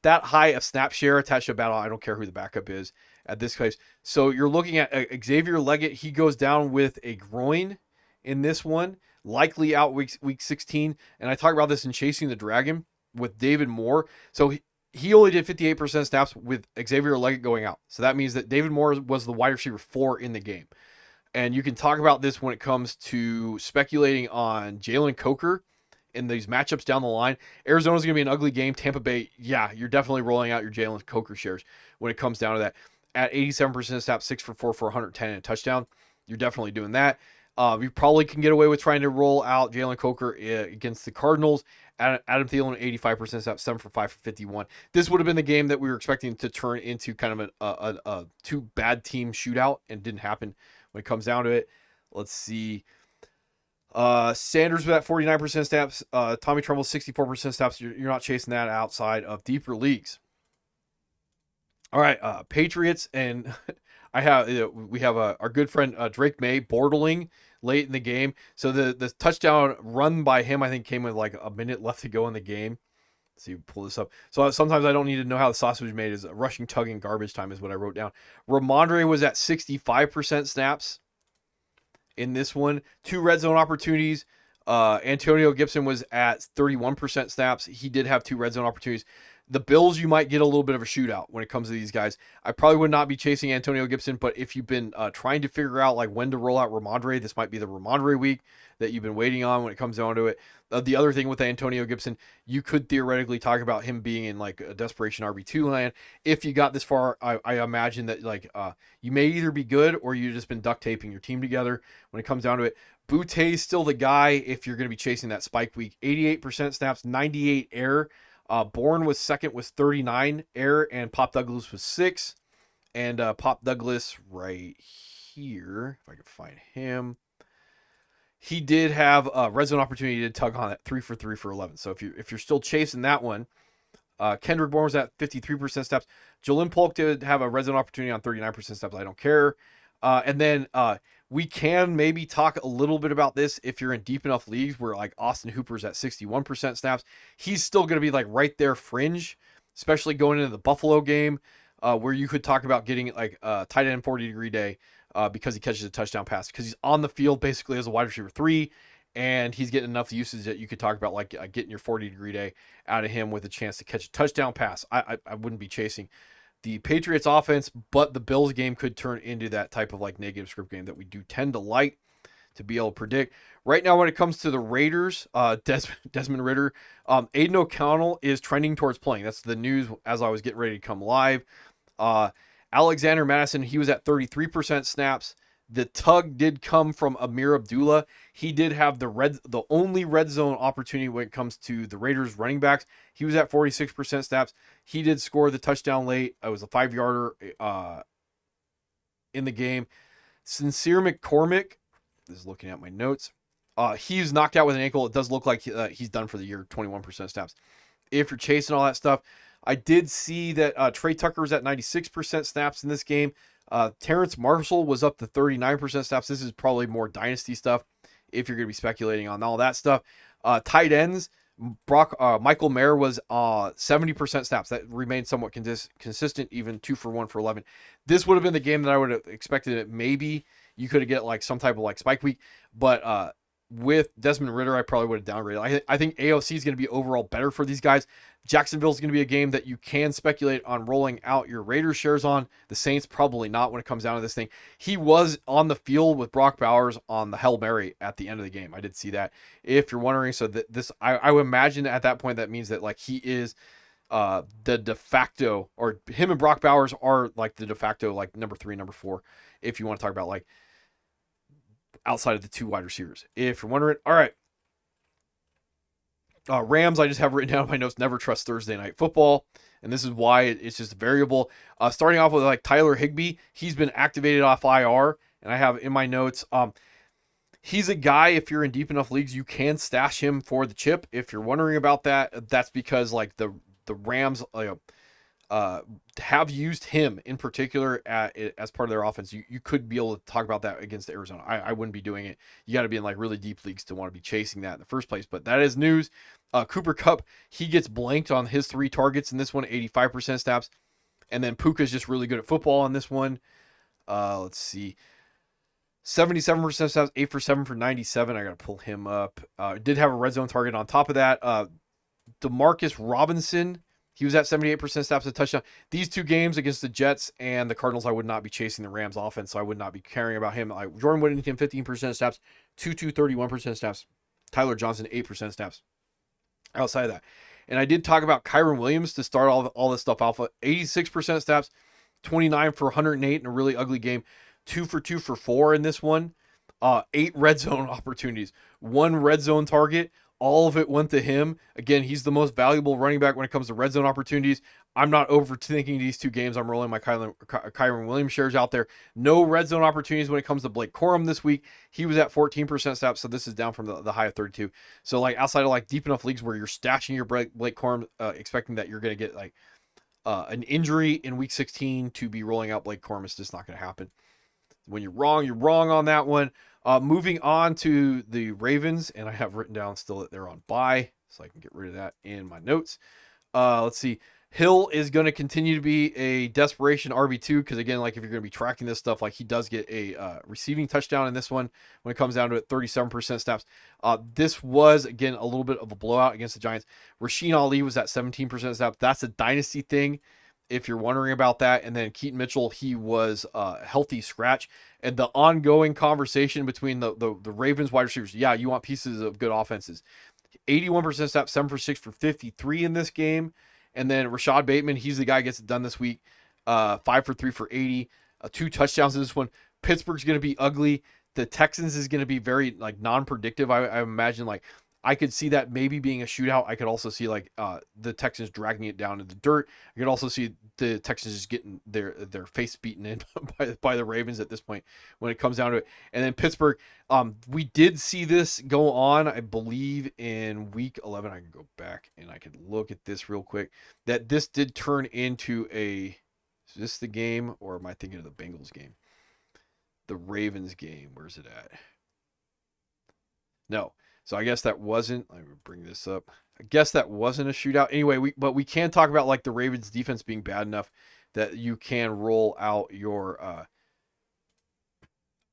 that high of snap share attached to a battle, I don't care who the backup is at this case. So you're looking at Xavier Leggett. He goes down with a groin in this one, likely out week 16. And I talk about this in Chasing the Dragon with David Moore. So he only did 58% snaps with Xavier Leggett going out. So that means that David Moore was the wide receiver 4 in the game. And you can talk about this when it comes to speculating on Jalen Coker in these matchups down the line. Arizona's going to be an ugly game. Tampa Bay, yeah, you're definitely rolling out your Jalen Coker shares when it comes down to that. At 87% snaps, 6 for 4 for 110 and a touchdown. You're definitely doing that. You probably can get away with trying to roll out Jalen Coker against the Cardinals. Adam Thielen, 85% snaps, 7 for 5 for 51. This would have been the game that we were expecting to turn into kind of a two bad team shootout, and didn't happen when it comes down to it. Let's see. Sanders with that 49% snaps. Tommy Tremble, 64% snaps. You're not chasing that outside of deeper leagues. All right, Patriots, and we have our good friend Drake May borderling late in the game. So the touchdown run by him, I think, came with like a minute left to go in the game. Let's see, pull this up. So sometimes I don't need to know how the sausage is made. Is rushing, tugging, garbage time is what I wrote down. Ramondre was at 65% snaps in this one. 2 red zone opportunities. Antonio Gibson was at 31% snaps. He did have 2 red zone opportunities. The Bills, you might get a little bit of a shootout when it comes to these guys. I probably would not be chasing Antonio Gibson, but if you've been trying to figure out like when to roll out Ramondre, this might be the Ramondre week that you've been waiting on when it comes down to it. The other thing with Antonio Gibson, you could theoretically talk about him being in like a desperation RB2 land. If you got this far, I imagine that like you may either be good or you've just been duct taping your team together when it comes down to it. Boute's still the guy if you're going to be chasing that spike week. 88% snaps, 98 air. Bourne was second with 39 air, and Pop Douglas was 6. And Pop Douglas right here, if I can find him, he did have a red zone opportunity to tug on that 3 for 3 for 11. So if you're still chasing that one, Kendrick Bourne was at 53% steps. Jalen Polk did have a red zone opportunity on 39% steps. I don't care. And then we can maybe talk a little bit about this if you're in deep enough leagues where like Austin Hooper's at 61% snaps. He's still going to be like right there fringe, especially going into the Buffalo game where you could talk about getting like a tight end 40-degree day because he catches a touchdown pass because he's on the field basically as a wide receiver 3, and he's getting enough usage that you could talk about like getting your 40-degree day out of him with a chance to catch a touchdown pass. I wouldn't be chasing the Patriots offense, but the Bills game could turn into that type of like negative script game that we do tend to like to be able to predict. Right now, when it comes to the Raiders, Desmond Ridder, Aiden O'Connell is trending towards playing. That's the news as I was getting ready to come live. Alexander Madison, he was at 33% snaps. The tug did come from Amir Abdullah. He did have the only red zone opportunity when it comes to the Raiders running backs. He was at 46% snaps. He did score the touchdown late. It was a 5-yarder in the game. Sincere McCormick, this is looking at my notes. He's knocked out with an ankle. It does look like he's done for the year, 21% snaps. If you're chasing all that stuff, I did see that Trey Tucker was at 96% snaps in this game. Terrence Marshall was up to 39% snaps. This is probably more dynasty stuff. if you're going to be speculating on all that stuff. Tight ends, Michael Mayer was 70% snaps. That remained somewhat consistent, even 2 for 1 for 11. This would have been the game that I would have expected it. Maybe you could have get like some type of like spike week, but with Desmond Ridder, I probably would have downgraded. I think AOC is going to be overall better for these guys. Jacksonville is going to be a game that you can speculate on rolling out your Raiders shares on. The Saints, probably not when it comes down to this thing. He was on the field with Brock Bowers on the Hail Mary at the end of the game. I did see that. If you're wondering, so that this, I would imagine at that point that means that like he is the de facto, or him and Brock Bowers are like the de facto like number 3, number 4, if you want to talk about like outside of the 2 wide receivers. If you're wondering, all right. Rams, I just have written down in my notes, never trust Thursday night football. And this is why it's just a variable. Starting off with like Tyler Higbee, he's been activated off IR. And I have in my notes, he's a guy, if you're in deep enough leagues, you can stash him for the chip. If you're wondering about that, that's because like the Rams have used him in particular as part of their offense. You could be able to talk about that against Arizona. I wouldn't be doing it. You got to be in like really deep leagues to want to be chasing that in the first place. But that is news. Cooper Kupp, he gets blanked on his 3 targets in this one, 85% snaps. And then Puka's just really good at football on this one. Let's see. 77% snaps, 8 for 7 for 97. I got to pull him up. Did have a red zone target on top of that. Demarcus Robinson, he was at 78% snaps, a touchdown. These 2 games against the Jets and the Cardinals, I would not be chasing the Rams offense, so I would not be caring about him. Jordan Whittington, 15% snaps. 31% snaps. Tyler Johnson, 8% snaps. Outside of that. And I did talk about Kyron Williams to start all this stuff off. 86% snaps, 29 for 108 in a really ugly game. 2 for 2 for 4 in this one. 8 red zone opportunities. 1 red zone target. All of it went to him. Again, he's the most valuable running back when it comes to red zone opportunities. I'm not overthinking these 2 games. I'm rolling my Kyron Williams shares out there. No red zone opportunities when it comes to Blake Corum this week. He was at 14% snaps, so this is down from the high of 32. So like outside of like deep enough leagues where you're stashing your Blake Corum, expecting that you're going to get like an injury in week 16 to be rolling out Blake Corum, it's just not going to happen. When you're wrong on that one. Moving on to the Ravens, and I have written down still that they're on bye, so I can get rid of that in my notes. Let's see. Hill is going to continue to be a desperation RB2 because, again, like if you're going to be tracking this stuff, like he does get a receiving touchdown in this one when it comes down to it, 37% snaps. This was, again, a little bit of a blowout against the Giants. Rasheen Ali was at 17% snaps. That's a dynasty thing, if you're wondering about that. And then Keaton Mitchell, he was a healthy scratch. And the ongoing conversation between the Ravens wide receivers, yeah, you want pieces of good offenses. 81% snaps, 7 for 6 for 53 in this game. And then Rashad Bateman, he's the guy who gets it done this week. 5 for 3 for 80. 2 touchdowns in this one. Pittsburgh's going to be ugly. The Texans is going to be very like non-predictive. I imagine like I could see that maybe being a shootout. I could also see like the Texans dragging it down in the dirt. I could also see the Texans just getting their face beaten in by the Ravens at this point when it comes down to it. And then Pittsburgh, we did see this go on, I believe, in week 11. I can go back and I could look at this real quick. That this did turn into a, is this the game or am I thinking of the Bengals game? The Ravens game. Where's it at? No. So I guess that wasn't, let me bring this up. I guess that wasn't a shootout. Anyway, but we can talk about like the Ravens defense being bad enough that you can roll out your,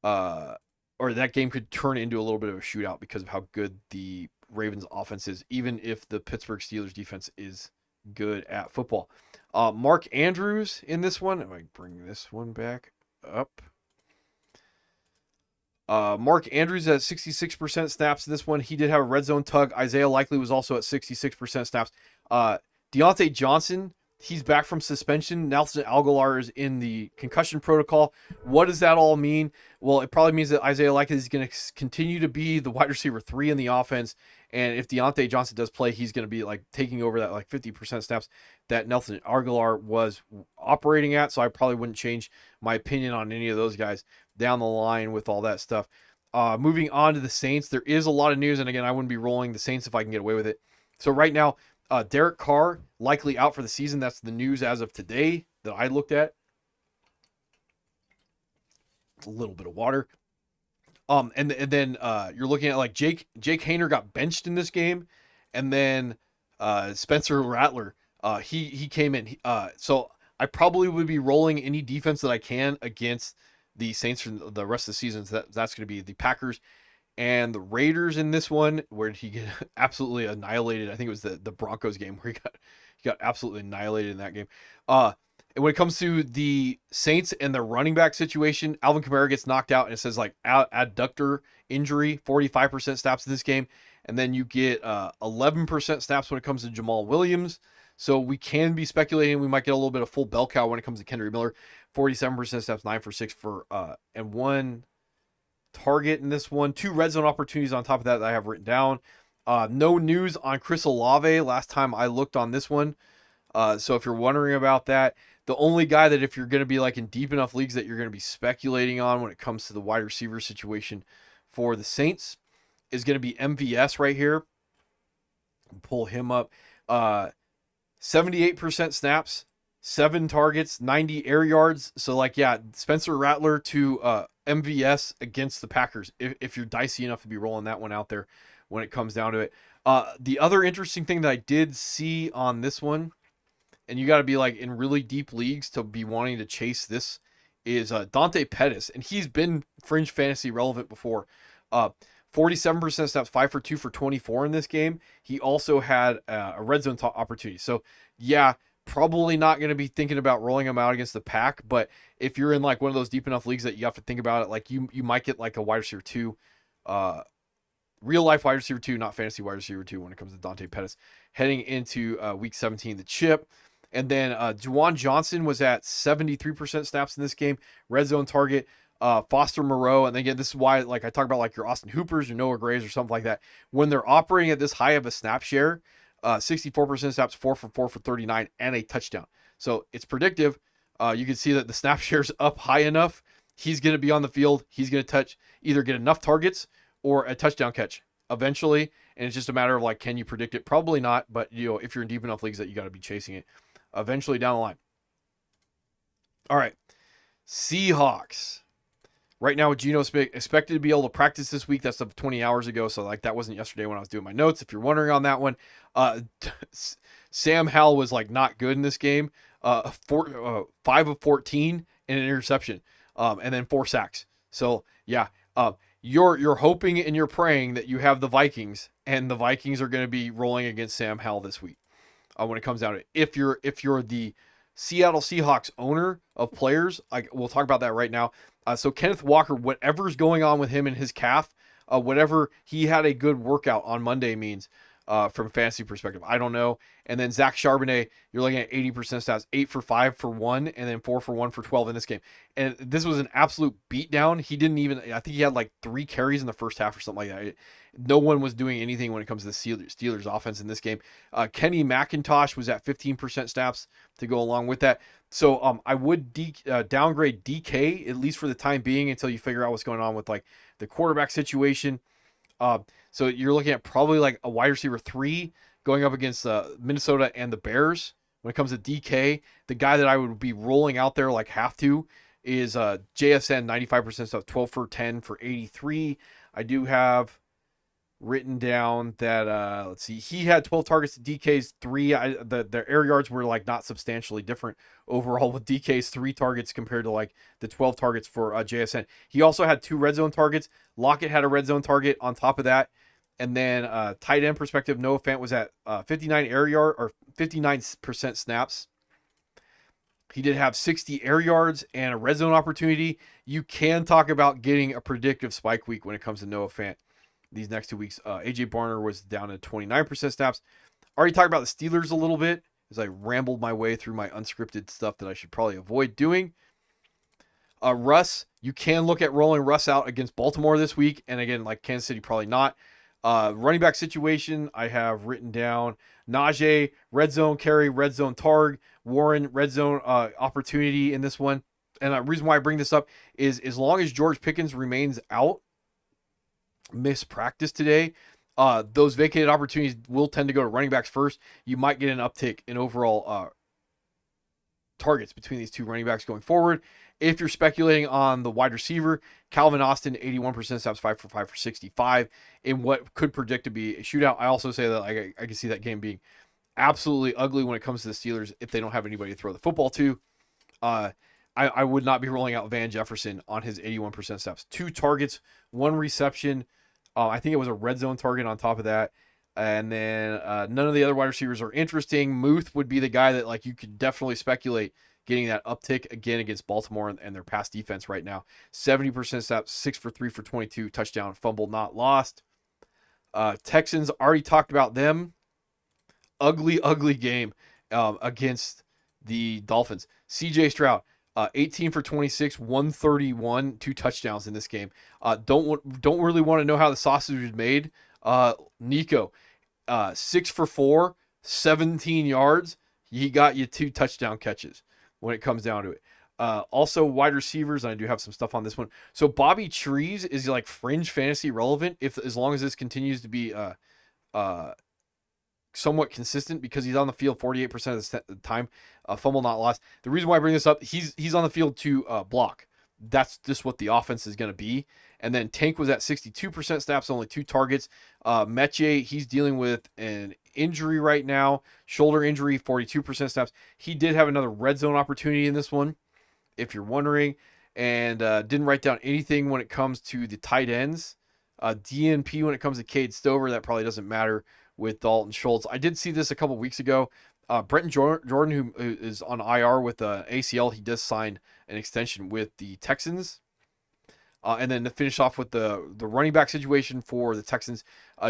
or that game could turn into a little bit of a shootout because of how good the Ravens offense is, even if the Pittsburgh Steelers defense is good at football. Mark Andrews in this one, if I bring this one back up. Mark Andrews at 66% snaps in this one. He did have a red zone tug. Isaiah Likely was also at 66% snaps. Deontay Johnson, he's back from suspension. Nelson Aguilar is in the concussion protocol. What does that all mean? Well, it probably means that Isaiah Likely is going to continue to be the wide receiver 3 in the offense. And if Deontay Johnson does play, he's going to be like taking over that like 50% snaps that Nelson Aguilar was operating at. So I probably wouldn't change my opinion on any of those guys down the line with all that stuff. Moving on to the Saints, there is a lot of news. And again, I wouldn't be rolling the Saints if I can get away with it. So right now, Derek Carr likely out for the season. That's the news as of today that I looked at. It's a little bit of water. And then you're looking at like Jake Hayner got benched in this game, and then Spencer Rattler he came in. So I probably would be rolling any defense that I can against the Saints for the rest of the season. So that's going to be the Packers and the Raiders in this one, where he get absolutely annihilated. I think it was the Broncos game where he got absolutely annihilated in that game. And when it comes to the Saints and the running back situation, Alvin Kamara gets knocked out, and it says like adductor injury, 45% snaps in this game, and then you get 11% snaps when it comes to Jamal Williams. So we can be speculating we might get a little bit of full bell cow when it comes to Kendry Miller, 47% snaps, 9 for 6 for and 1 target in this one. 2 red zone opportunities on top of that I have written down. No news on Chris Olave last time I looked on this one. So if you're wondering about that, the only guy that if you're going to be like in deep enough leagues that you're going to be speculating on when it comes to the wide receiver situation for the Saints is going to be MVS right here. Pull him up. 78% snaps, 7 targets, 90 air yards. So like, yeah, Spencer Rattler to MVS against the Packers, if you're dicey enough to be rolling that one out there when it comes down to it. The other interesting thing that I did see on this one, and you got to be like in really deep leagues to be wanting to chase this, is Dante Pettis. And he's been fringe fantasy relevant before. 47% snaps, 5 for 2 for 24 in this game. He also had a red zone opportunity. So yeah, probably not going to be thinking about rolling him out against the Pack. But if you're in like one of those deep enough leagues that you have to think about it, like you might get like a wide receiver 2, real life wide receiver 2, not fantasy wide receiver 2 when it comes to Dante Pettis heading into week 17, the chip. And then Juwan Johnson was at 73% snaps in this game. Red zone target. Foster Moreau. And again, this is why like I talk about like your Austin Hoopers or Noah Grays or something like that. When they're operating at this high of a snap share, 64% snaps, 4 for 4 for 39, and a touchdown. So it's predictive. You can see that the snap share's up high enough. He's going to be on the field. He's going to either get enough targets or a touchdown catch eventually. And it's just a matter of like, can you predict it? Probably not. But if you're in deep enough leagues that you got to be chasing it eventually down the line. All right. Seahawks. Right now, Geno expected to be able to practice this week. That's 20 hours ago. So like that wasn't yesterday when I was doing my notes. If you're wondering on that one, Sam Howell was like not good in this game. 5 of 14 and an interception, and then 4 sacks. So yeah, you're hoping and you're praying that you have the Vikings, and the Vikings are going to be rolling against Sam Howell this week. When it comes down to it, if you're the Seattle Seahawks owner of players, we'll talk about that right now. So Kenneth Walker, whatever's going on with him and his calf, whatever he had a good workout on Monday means from a fantasy perspective, I don't know. And then Zach Charbonnet, you're looking at 80% stats, 8 for 5 for 1, and then 4 for 1 for 12 in this game. And this was an absolute beatdown. He didn't even, I think he had like 3 carries in the first half or something like that. No one was doing anything when it comes to the Steelers offense in this game. Kenny McIntosh was at 15% snaps to go along with that. So I would downgrade DK, at least for the time being, until you figure out what's going on with like the quarterback situation. So you're looking at probably like a wide receiver 3 going up against Minnesota and the Bears. When it comes to DK, the guy that I would be rolling out there like have to is JSN, 95% stuff, 12 for 10 for 83. I do have written down that let's see, he had 12 targets to DK's 3. The air yards were like not substantially different overall with DK's 3 targets compared to like the 12 targets for JSN. He also had 2 red zone targets. Lockett had a red zone target on top of that. And then tight end perspective, Noah Fant was at 59 air yard or 59% snaps. He did have 60 air yards and a red zone opportunity. You can talk about getting a predictive spike week when it comes to Noah Fant these next 2 weeks. AJ Barner was down to 29% snaps. Already talked about the Steelers a little bit as I rambled my way through my unscripted stuff that I should probably avoid doing. Russ, you can look at rolling Russ out against Baltimore this week. And again, like Kansas City, probably not. Running back situation, I have written down Najee, red zone carry, red zone targ, Warren, red zone opportunity in this one. And the reason why I bring this up is as long as George Pickens remains out, missed practice today, those vacated opportunities will tend to go to running backs first. You might get an uptick in overall targets between these 2 running backs going forward. If you're speculating on the wide receiver, Calvin Austin, 81% snaps, 5 for 5 for 65 in what could predict to be a shootout. I also say that I can see that game being absolutely ugly when it comes to the Steelers if they don't have anybody to throw the football to. I would not be rolling out Van Jefferson on his 81% snaps. 2 targets, 1 reception. I think it was a red zone target on top of that. And then none of the other wide receivers are interesting. Muth would be the guy that like you could definitely speculate getting that uptick again against Baltimore and their pass defense right now. 70% snaps, 6 for 3 for 22, touchdown, fumble not lost. Texans, already talked about them. Ugly game against the Dolphins. CJ Stroud, 18 for 26, 131, 2 touchdowns in this game. Don't really want to know how the sausage was made. Nico, 6 for 4, 17 yards. He got you 2 touchdown catches when it comes down to it. Also, wide receivers, and I do have some stuff on this one. So Bobby Trees is like fringe fantasy relevant as long as this continues to be somewhat consistent because he's on the field 48% of the time. Fumble not lost. The reason why I bring this up, he's on the field to block. That's just what the offense is going to be. And then Tank was at 62% snaps, only 2 targets. Mechie, he's dealing with an injury right now, shoulder injury, 42% snaps. He did have another red zone opportunity in this one, if you're wondering, and didn't write down anything when it comes to the tight ends. DNP when it comes to Cade Stover, that probably doesn't matter with Dalton Schultz. I did see this a couple weeks ago. Brenton Jordan, who is on IR with ACL, he does sign an extension with the Texans. And then to finish off with the running back situation for the Texans,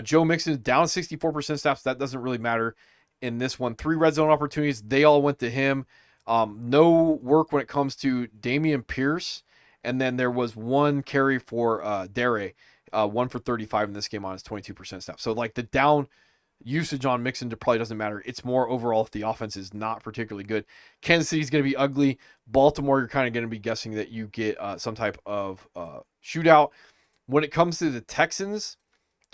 Joe Mixon down 64% snaps. That doesn't really matter in this one. 3 red zone opportunities. They all went to him. No work when it comes to Damian Pierce. And then there was 1 carry for Dare, 1 for 35 in this game on his 22% snaps. So like the down usage on Mixon probably doesn't matter. It's more overall if the offense is not particularly good. Kansas City's going to be ugly. Baltimore, you're kind of going to be guessing that you get some type of shootout. When it comes to the Texans,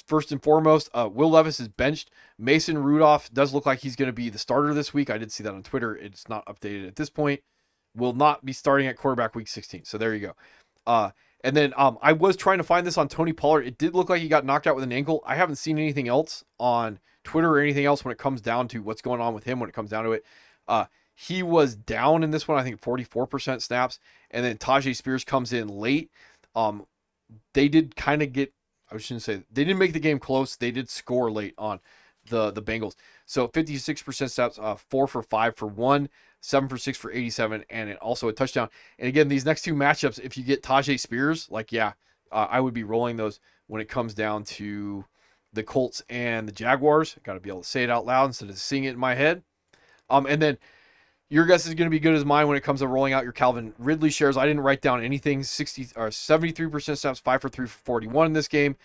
first and foremost, Will Levis is benched. Mason Rudolph does look like he's going to be the starter this week. I did see that on Twitter. It's not updated at this point. Will not be starting at quarterback week 16. So there you go. And then I was trying to find this on Tony Pollard. It did look like he got knocked out with an ankle. I haven't seen anything else on Twitter or anything else when it comes down to what's going on with him when it comes down to it. He was down in this one, I think 44% snaps. And then Tajay Spears comes in late. They did kind of get, I shouldn't say, they didn't make the game close. They did score late on the Bengals. So 56% snaps, 4 for 5 for 1, 7 for 6 for 87, and also a touchdown. And again, these next 2 matchups, if you get Tajay Spears, I would be rolling those when it comes down to the Colts and the Jaguars. Got to be able to say it out loud instead of seeing it in my head. And then your guess is going to be good as mine when it comes to rolling out your Calvin Ridley shares. I didn't write down anything. 73% snaps, 5 for 3 for 41 in this game.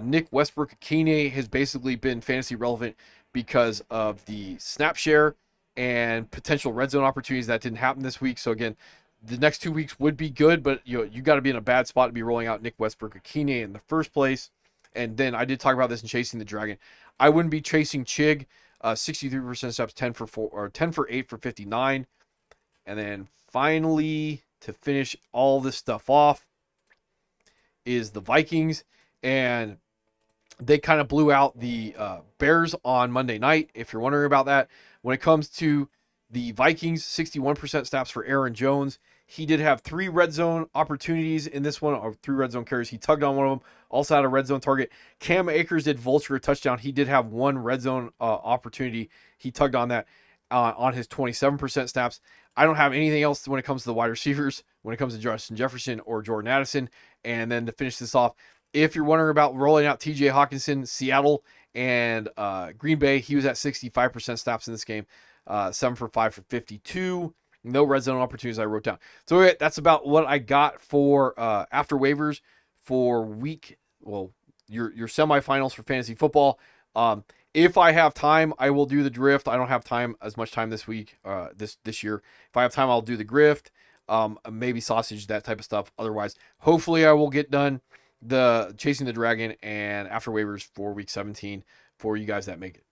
Nick Westbrook-Akine has basically been fantasy relevant because of the snap share and potential red zone opportunities that didn't happen this week. So again, the next 2 weeks would be good, but you got to be in a bad spot to be rolling out Nick Westbrook-Akine in the first place. And then I did talk about this in Chasing the Dragon. I wouldn't be chasing Chig. 63% snaps, 10 for 8 for 59. And then finally, to finish all this stuff off, is the Vikings. And they kind of blew out the Bears on Monday night, if you're wondering about that. When it comes to the Vikings, 61% snaps for Aaron Jones. He did have 3 red zone opportunities in this one, or 3 red zone carries. He tugged on one of them, also had a red zone target. Cam Akers did vulture a touchdown. He did have 1 red zone opportunity. He tugged on that on his 27% snaps. I don't have anything else when it comes to the wide receivers, when it comes to Justin Jefferson or Jordan Addison. And then to finish this off, if you're wondering about rolling out TJ Hawkinson, Seattle and Green Bay, he was at 65% snaps in this game, 7 for 5 for 52. No red zone opportunities I wrote down. So that's about what I got for after waivers for your semifinals for fantasy football. If I have time, I will do the drift. I don't have as much time this week, this year. If I have time, I'll do the grift, maybe sausage, that type of stuff. Otherwise, hopefully I will get done the Chasing the Dragon and after waivers for week 17 for you guys that make it.